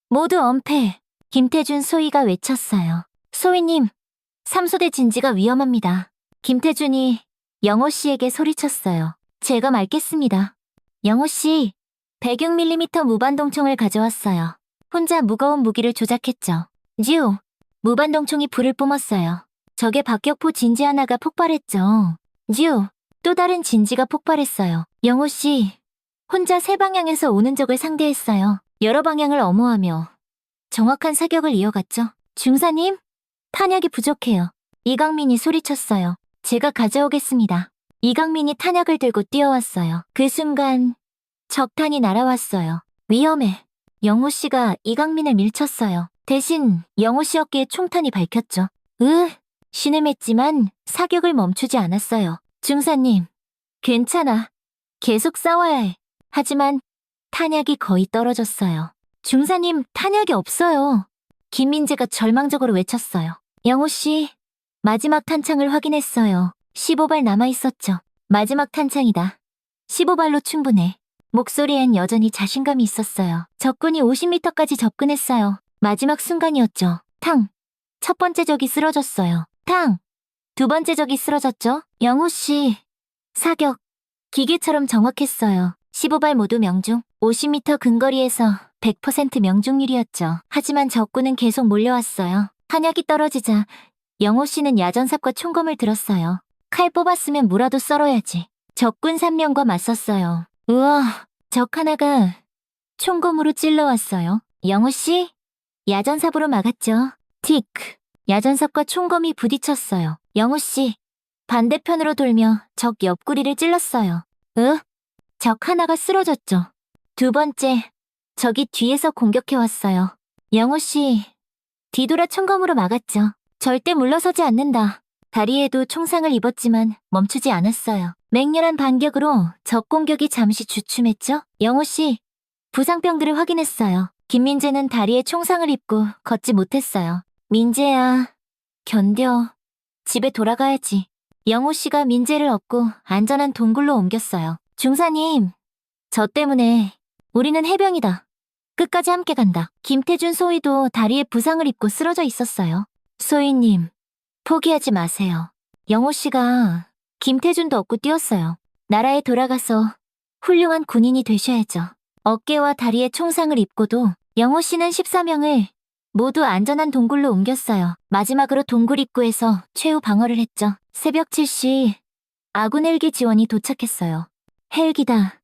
모두 엄폐! 김태준 소위가 외쳤어요. 소위님, 삼소대 진지가 위험합니다. 김태준이 영호 씨에게 소리쳤어요. 제가 막겠습니다. 영호 씨, 106mm 무반동총을 가져왔어요. 혼자 무거운 무기를 조작했죠. 듀! 무반동총이 불을 뿜었어요. 적의 박격포 진지 하나가 폭발했죠. 듀! 또 다른 진지가 폭발했어요. 영호 씨, 혼자 세 방향에서 오는 적을 상대했어요. 여러 방향을 엄호하며 정확한 사격을 이어갔죠. 중사님, 탄약이 부족해요. 이강민이 소리쳤어요. 제가 가져오겠습니다. 이강민이 탄약을 들고 뛰어왔어요. 그 순간 적탄이 날아왔어요. 위험해. 영호 씨가 이강민을 밀쳤어요. 대신 영호 씨 어깨에 총탄이 박혔죠. 신음했지만 사격을 멈추지 않았어요. 중사님, 괜찮아. 계속 싸워야 해. 하지만 탄약이 거의 떨어졌어요. 중사님, 탄약이 없어요. 김민재가 절망적으로 외쳤어요. 영호 씨, 마지막 탄창을 확인했어요. 15발 남아있었죠. 마지막 탄창이다. 15발로 충분해. 목소리엔 여전히 자신감이 있었어요. 적군이 50m까지 접근했어요. 마지막 순간이었죠. 탕! 첫 번째 적이 쓰러졌어요. 탕! 두 번째 적이 쓰러졌죠. 영호 씨, 사격. 기계처럼 정확했어요. 15발 모두 명중. 50m 근거리에서 100% 명중률이었죠. 하지만 적군은 계속 몰려왔어요. 탄약이 떨어지자 영호 씨는 야전삽과 총검을 들었어요. 칼 뽑았으면 무라도 썰어야지. 적군 3명과 맞섰어요. 우와, 적 하나가 총검으로 찔러왔어요. 영호 씨, 야전삽으로 막았죠. 틱, 야전삽과 총검이 부딪혔어요. 영호 씨, 반대편으로 돌며 적 옆구리를 찔렀어요. 적 하나가 쓰러졌죠. 두 번째, 적이 뒤에서 공격해왔어요. 영호 씨, 뒤돌아 총검으로 막았죠. 절대 물러서지 않는다. 다리에도 총상을 입었지만 멈추지 않았어요. 맹렬한 반격으로 적 공격이 잠시 주춤했죠. 영호 씨, 부상병들을 확인했어요. 김민재는 다리에 총상을 입고 걷지 못했어요. 민재야, 견뎌. 집에 돌아가야지. 영호 씨가 민재를 업고 안전한 동굴로 옮겼어요. 중사님, 저 때문에 우리는 해병이다. 끝까지 함께 간다. 김태준 소위도 다리에 부상을 입고 쓰러져 있었어요. 소위님, 포기하지 마세요. 영호 씨가 김태준도 업고 뛰었어요. 나라에 돌아가서 훌륭한 군인이 되셔야죠. 어깨와 다리에 총상을 입고도 영호 씨는 14명을 모두 안전한 동굴로 옮겼어요. 마지막으로 동굴 입구에서 최후 방어를 했죠. 새벽 7시 아군 헬기 지원이 도착했어요. 헬기다.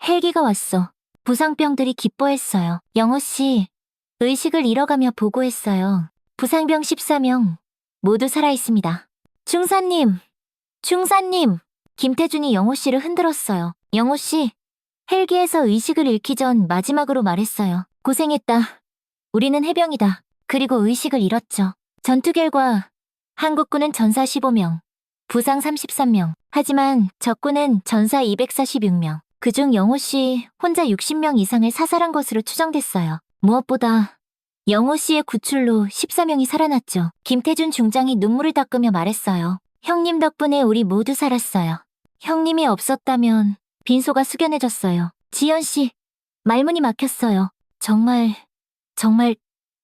헬기가 왔어. 부상병들이 기뻐했어요. 영호 씨, 의식을 잃어가며 보고했어요. 부상병 14명 모두 살아있습니다. 중사님! 중사님! 김태준이 영호 씨를 흔들었어요. 영호 씨, 헬기에서 의식을 잃기 전 마지막으로 말했어요. 고생했다. 우리는 해병이다. 그리고 의식을 잃었죠. 전투 결과 한국군은 전사 15명, 부상 33명. 하지만 적군은 전사 246명. 그중 영호 씨 혼자 60명 이상을 사살한 것으로 추정됐어요. 무엇보다 영호 씨의 구출로 14명이 살아났죠. 김태준 중장이 눈물을 닦으며 말했어요. 형님 덕분에 우리 모두 살았어요. 형님이 없었다면 빈소가 숙연해졌어요. 지연 씨, 말문이 막혔어요. 정말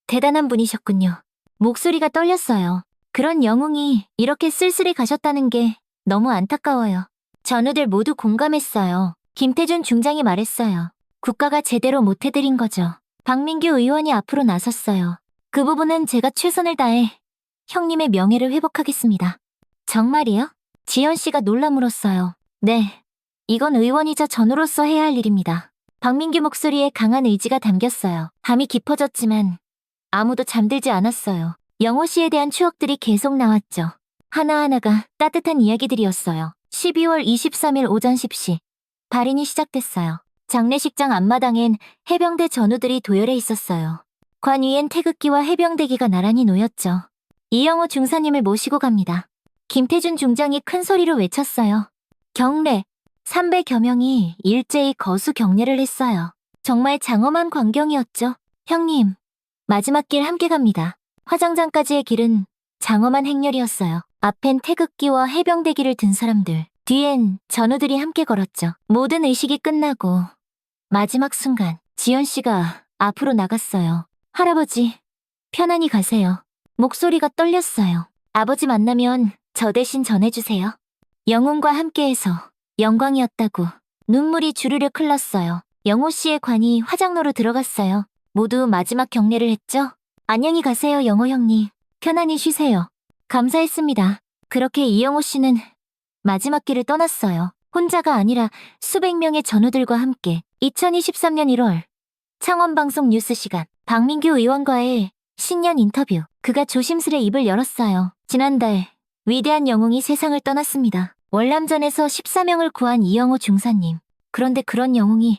대단한 분이셨군요. 목소리가 떨렸어요. 그런 영웅이 이렇게 쓸쓸히 가셨다는 게 너무 안타까워요. 전우들 모두 공감했어요. 김태준 중장이 말했어요. 국가가 제대로 못해드린 거죠. 박민규 의원이 앞으로 나섰어요. 그 부분은 제가 최선을 다해 형님의 명예를 회복하겠습니다. 정말이요? 지연 씨가 놀라 물었어요. 네, 이건 의원이자 전우로서 해야 할 일입니다. 박민규 목소리에 강한 의지가 담겼어요. 밤이 깊어졌지만 아무도 잠들지 않았어요. 영호 씨에 대한 추억들이 계속 나왔죠. 하나하나가 따뜻한 이야기들이었어요. 12월 23일 오전 10시 발인이 시작됐어요. 장례식장 앞마당엔 해병대 전우들이 도열해 있었어요. 관 위엔 태극기와 해병대기가 나란히 놓였죠. 이영호 중사님을 모시고 갑니다. 김태준 중장이 큰 소리로 외쳤어요. 경례! 300여 명이 일제히 거수 경례를 했어요. 정말 장엄한 광경이었죠. 형님, 마지막 길 함께 갑니다. 화장장까지의 길은 장엄한 행렬이었어요. 앞엔 태극기와 해병대기를 든 사람들, 뒤엔 전우들이 함께 걸었죠. 모든 의식이 끝나고 마지막 순간 지연 씨가 앞으로 나갔어요. 할아버지, 편안히 가세요. 목소리가 떨렸어요. 아버지 만나면 저 대신 전해주세요. 영웅과 함께해서 영광이었다고. 눈물이 주르륵 흘렀어요. 영호 씨의 관이 화장로로 들어갔어요. 모두 마지막 경례를 했죠? 안녕히 가세요, 영호 형님. 편안히 쉬세요. 감사했습니다. 그렇게 이영호 씨는 마지막 길을 떠났어요. 혼자가 아니라 수백 명의 전우들과 함께. 2023년 1월 창원방송 뉴스 시간 박민규 의원과의 신년 인터뷰. 그가 조심스레 입을 열었어요. 지난달 위대한 영웅이 세상을 떠났습니다. 월남전에서 14명을 구한 이영호 중사님. 그런데 그런 영웅이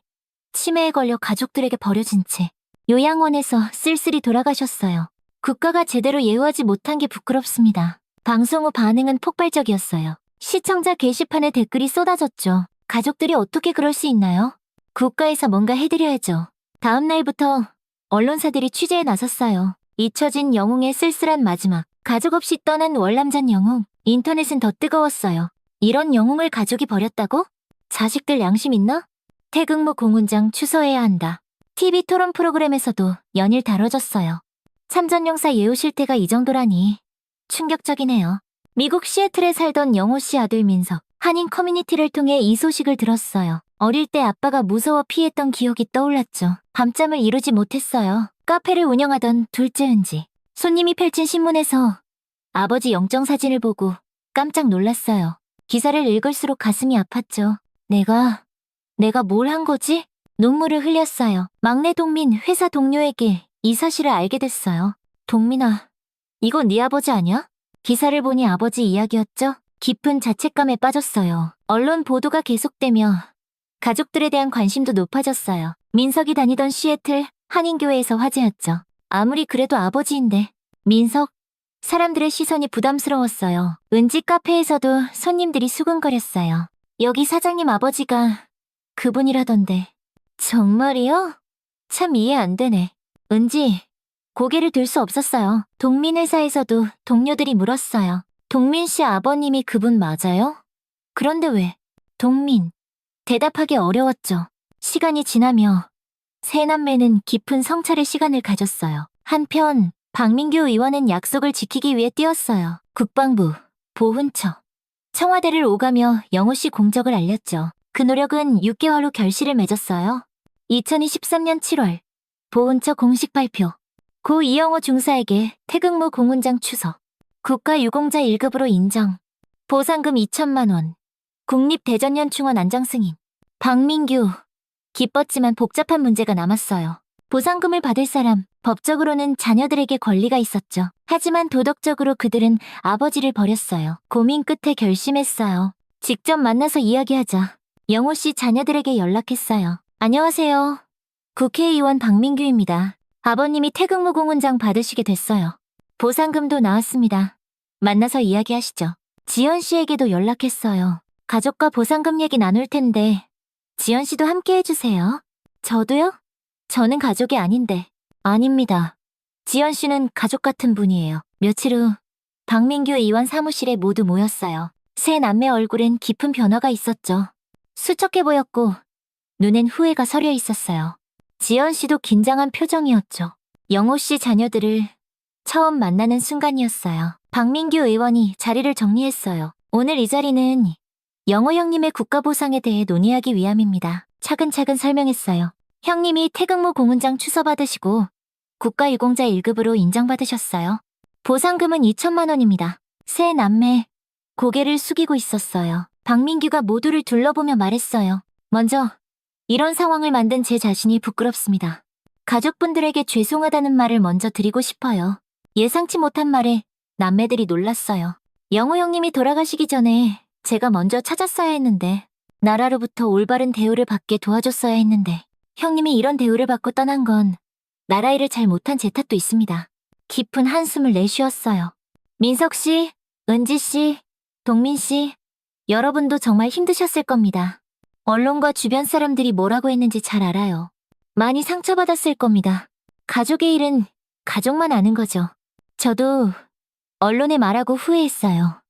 치매에 걸려 가족들에게 버려진 채 요양원에서 쓸쓸히 돌아가셨어요. 국가가 제대로 예우하지 못한 게 부끄럽습니다. 방송 후 반응은 폭발적이었어요. 시청자 게시판에 댓글이 쏟아졌죠. 가족들이 어떻게 그럴 수 있나요? 국가에서 뭔가 해드려야죠. 다음 날부터 언론사들이 취재에 나섰어요. 잊혀진 영웅의 쓸쓸한 마지막. 가족 없이 떠난 월남전 영웅. 인터넷은 더 뜨거웠어요. 이런 영웅을 가족이 버렸다고? 자식들 양심 있나? 태극무 공훈장 추서해야 한다. TV 토론 프로그램에서도 연일 다뤄졌어요. 참전용사 예우 실태가 이 정도라니 충격적이네요. 미국 시애틀에 살던 영호 씨 아들 민석, 한인 커뮤니티를 통해 이 소식을 들었어요. 어릴 때 아빠가 무서워 피했던 기억이 떠올랐죠. 밤잠을 이루지 못했어요. 카페를 운영하던 둘째 은지. 손님이 펼친 신문에서 아버지 영정사진을 보고 깜짝 놀랐어요. 기사를 읽을수록 가슴이 아팠죠. 내가 뭘 한 거지? 눈물을 흘렸어요. 막내 동민 회사 동료에게 이 사실을 알게 됐어요. 동민아, 이거 네 아버지 아니야? 기사를 보니 아버지 이야기였죠? 깊은 자책감에 빠졌어요. 언론 보도가 계속되며 가족들에 대한 관심도 높아졌어요. 민석이 다니던 시애틀 한인교회에서 화제였죠. 아무리 그래도 아버지인데. 민석, 사람들의 시선이 부담스러웠어요. 은지 카페에서도 손님들이 수근거렸어요. 여기 사장님 아버지가 그분이라던데. 정말이요? 참 이해 안 되네. 은지, 고개를 들 수 없었어요. 동민 회사에서도 동료들이 물었어요. 동민 씨 아버님이 그분 맞아요? 그런데 왜? 동민. 대답하기 어려웠죠. 시간이 지나며 세 남매는 깊은 성찰의 시간을 가졌어요. 한편 박민규 의원은 약속을 지키기 위해 뛰었어요. 국방부, 보훈처, 청와대를 오가며 영호 씨 공적을 알렸죠. 그 노력은 6개월 후 결실을 맺었어요. 2023년 7월 보훈처 공식 발표. 고 이영호 중사에게 태극무 공훈장 추서. 국가유공자 1급으로 인정. 보상금 2천만 원. 국립대전연충원 안장 승인. 박민규. 기뻤지만 복잡한 문제가 남았어요. 보상금을 받을 사람, 법적으로는 자녀들에게 권리가 있었죠. 하지만 도덕적으로 그들은 아버지를 버렸어요. 고민 끝에 결심했어요. 직접 만나서 이야기하자. 영호 씨 자녀들에게 연락했어요. 안녕하세요. 국회의원 박민규입니다. 아버님이 태극무 공훈장 받으시게 됐어요. 보상금도 나왔습니다. 만나서 이야기하시죠. 지연 씨에게도 연락했어요. 가족과 보상금 얘기 나눌 텐데 지연 씨도 함께 해주세요. 저도요? 저는 가족이 아닌데. 아닙니다. 지연 씨는 가족 같은 분이에요. 며칠 후 박민규 의원 사무실에 모두 모였어요. 세 남매 얼굴엔 깊은 변화가 있었죠. 수척해 보였고 눈엔 후회가 서려 있었어요. 지연 씨도 긴장한 표정이었죠. 영호 씨 자녀들을 처음 만나는 순간이었어요. 박민규 의원이 자리를 정리했어요. 오늘 이 자리는 영호 형님의 국가보상에 대해 논의하기 위함입니다. 차근차근 설명했어요. 형님이 태극무 공훈장 추서받으시고 국가유공자 1급으로 인정받으셨어요. 보상금은 2천만 원입니다. 세 남매 고개를 숙이고 있었어요. 박민규가 모두를 둘러보며 말했어요. 먼저 이런 상황을 만든 제 자신이 부끄럽습니다. 가족분들에게 죄송하다는 말을 먼저 드리고 싶어요. 예상치 못한 말에 남매들이 놀랐어요. 영호 형님이 돌아가시기 전에 제가 먼저 찾았어야 했는데 나라로부터 올바른 대우를 받게 도와줬어야 했는데 형님이 이런 대우를 받고 떠난 건 나라 일을 잘 못한 제 탓도 있습니다. 깊은 한숨을 내쉬었어요. 민석 씨, 은지 씨, 동민 씨, 여러분도 정말 힘드셨을 겁니다. 언론과 주변 사람들이 뭐라고 했는지 잘 알아요. 많이 상처받았을 겁니다. 가족의 일은 가족만 아는 거죠. 저도 언론에 말하고 후회했어요.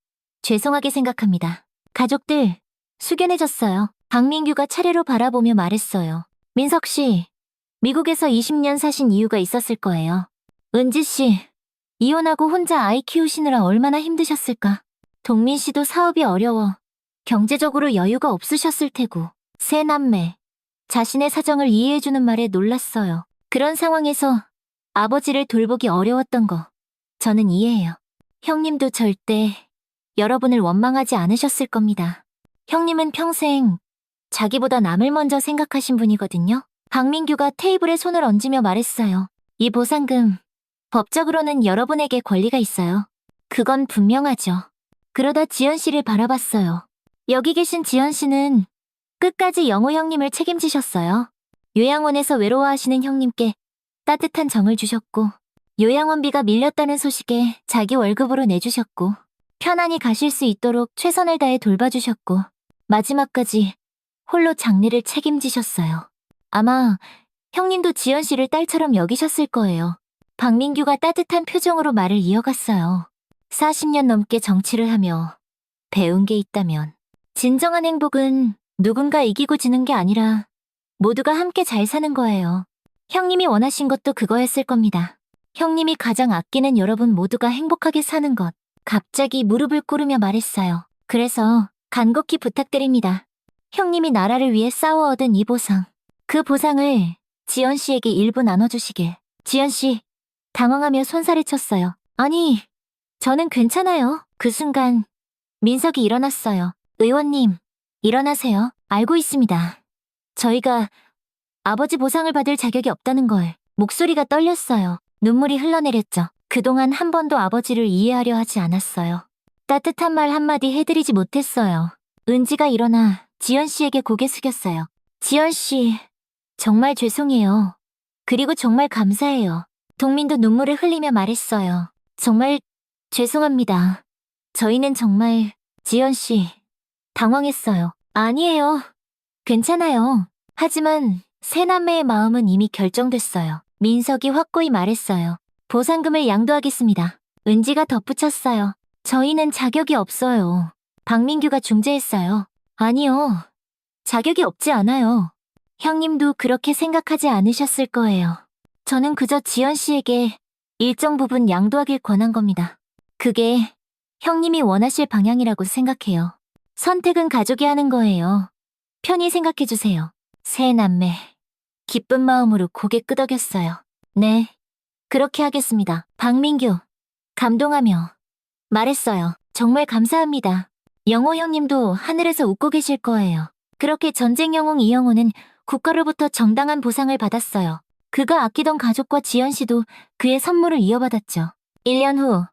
죄송하게 생각합니다. 가족들, 숙연해졌어요. 박민규가 차례로 바라보며 말했어요. 민석 씨, 미국에서 20년 사신 이유가 있었을 거예요. 은지 씨, 이혼하고 혼자 아이 키우시느라 얼마나 힘드셨을까. 동민 씨도 사업이 어려워 경제적으로 여유가 없으셨을 테고. 세 남매, 자신의 사정을 이해해주는 말에 놀랐어요. 그런 상황에서 아버지를 돌보기 어려웠던 거 저는 이해해요. 형님도 절대 여러분을 원망하지 않으셨을 겁니다. 형님은 평생 자기보다 남을 먼저 생각하신 분이거든요. 박민규가 테이블에 손을 얹으며 말했어요. 이 보상금, 법적으로는 여러분에게 권리가 있어요. 그건 분명하죠. 그러다 지연 씨를 바라봤어요. 여기 계신 지연 씨는 끝까지 영호 형님을 책임지셨어요. 요양원에서 외로워하시는 형님께 따뜻한 정을 주셨고, 요양원비가 밀렸다는 소식에 자기 월급으로 내주셨고, 편안히 가실 수 있도록 최선을 다해 돌봐주셨고, 마지막까지 홀로 장례를 책임지셨어요. 아마 형님도 지연 씨를 딸처럼 여기셨을 거예요. 박민규가 따뜻한 표정으로 말을 이어갔어요. 40년 넘게 정치를 하며 배운 게 있다면 진정한 행복은 누군가 이기고 지는 게 아니라 모두가 함께 잘 사는 거예요. 형님이 원하신 것도 그거였을 겁니다. 형님이 가장 아끼는 여러분 모두가 행복하게 사는 것. 갑자기 무릎을 꿇으며 말했어요. 그래서 간곡히 부탁드립니다. 형님이 나라를 위해 싸워 얻은 이 보상. 그 보상을 지연 씨에게 일부 나눠주시길. 지연 씨, 당황하며 손살을 쳤어요. 아니, 저는 괜찮아요. 그 순간 민석이 일어났어요. 의원님, 일어나세요. 알고 있습니다. 저희가 아버지 보상을 받을 자격이 없다는 걸. 목소리가 떨렸어요. 눈물이 흘러내렸죠. 그동안 한 번도 아버지를 이해하려 하지 않았어요. 따뜻한 말 한마디 해드리지 못했어요. 은지가 일어나 지연 씨에게 고개 숙였어요. 지연 씨, 정말 죄송해요. 그리고 정말 감사해요. 동민도 눈물을 흘리며 말했어요. 정말 죄송합니다. 저희는 정말, 지연 씨, 당황했어요. 아니에요. 괜찮아요. 하지만 세 남매의 마음은 이미 결정됐어요. 민석이 확고히 말했어요. 보상금을 양도하겠습니다. 은지가 덧붙였어요. 저희는 자격이 없어요. 박민규가 중재했어요. 아니요. 자격이 없지 않아요. 형님도 그렇게 생각하지 않으셨을 거예요. 저는 그저 지연 씨에게 일정 부분 양도하길 권한 겁니다. 그게 형님이 원하실 방향이라고 생각해요. 선택은 가족이 하는 거예요. 편히 생각해주세요. 세 남매, 기쁜 마음으로 고개 끄덕였어요. 네, 그렇게 하겠습니다. 박민규, 감동하며 말했어요. 정말 감사합니다. 영호 형님도 하늘에서 웃고 계실 거예요. 그렇게 전쟁 영웅 이영호는 국가로부터 정당한 보상을 받았어요. 그가 아끼던 가족과 지연 씨도 그의 선물을 이어받았죠. 1년 후,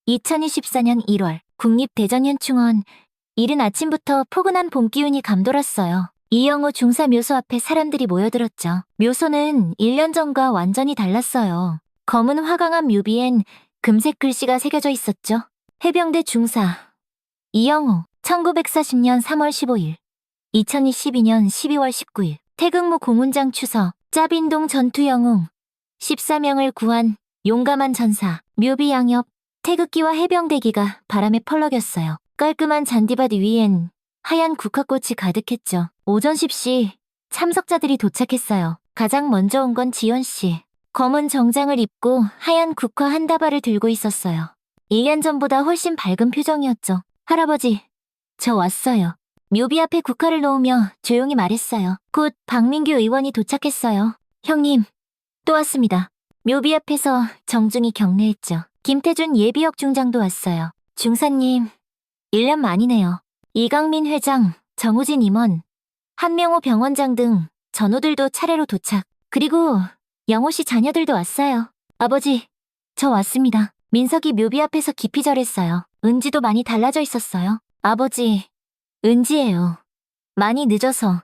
2024년 1월, 국립대전현충원. 이른 아침부터 포근한 봄 기운이 감돌았어요. 이영호 중사 묘소 앞에 사람들이 모여들었죠. 묘소는 1년 전과 완전히 달랐어요. 검은 화강암 묘비엔 금색 글씨가 새겨져 있었죠. 해병대 중사 이영호, 1940년 3월 15일, 2022년 12월 19일, 태극무 공훈장 추서, 짜빈동 전투영웅, 14명을 구한 용감한 전사, 묘비 양옆, 태극기와 해병대기가 바람에 펄럭였어요. 깔끔한 잔디밭 위엔 하얀 국화꽃이 가득했죠. 오전 10시 참석자들이 도착했어요. 가장 먼저 온 건 지연 씨. 검은 정장을 입고 하얀 국화 한 다발을 들고 있었어요. 1년 전보다 훨씬 밝은 표정이었죠. 할아버지, 저 왔어요. 묘비 앞에 국화를 놓으며 조용히 말했어요. 곧 박민규 의원이 도착했어요. 형님, 또 왔습니다. 묘비 앞에서 정중히 경례했죠. 김태준 예비역 중장도 왔어요. 중사님, 1년 만이네요. 이강민 회장, 정우진 임원, 한명호 병원장 등 전우들도 차례로 도착. 그리고 영호 씨 자녀들도 왔어요. 아버지, 저 왔습니다. 민석이 묘비 앞에서 깊이 절했어요. 은지도 많이 달라져 있었어요. 아버지, 은지예요. 많이 늦어서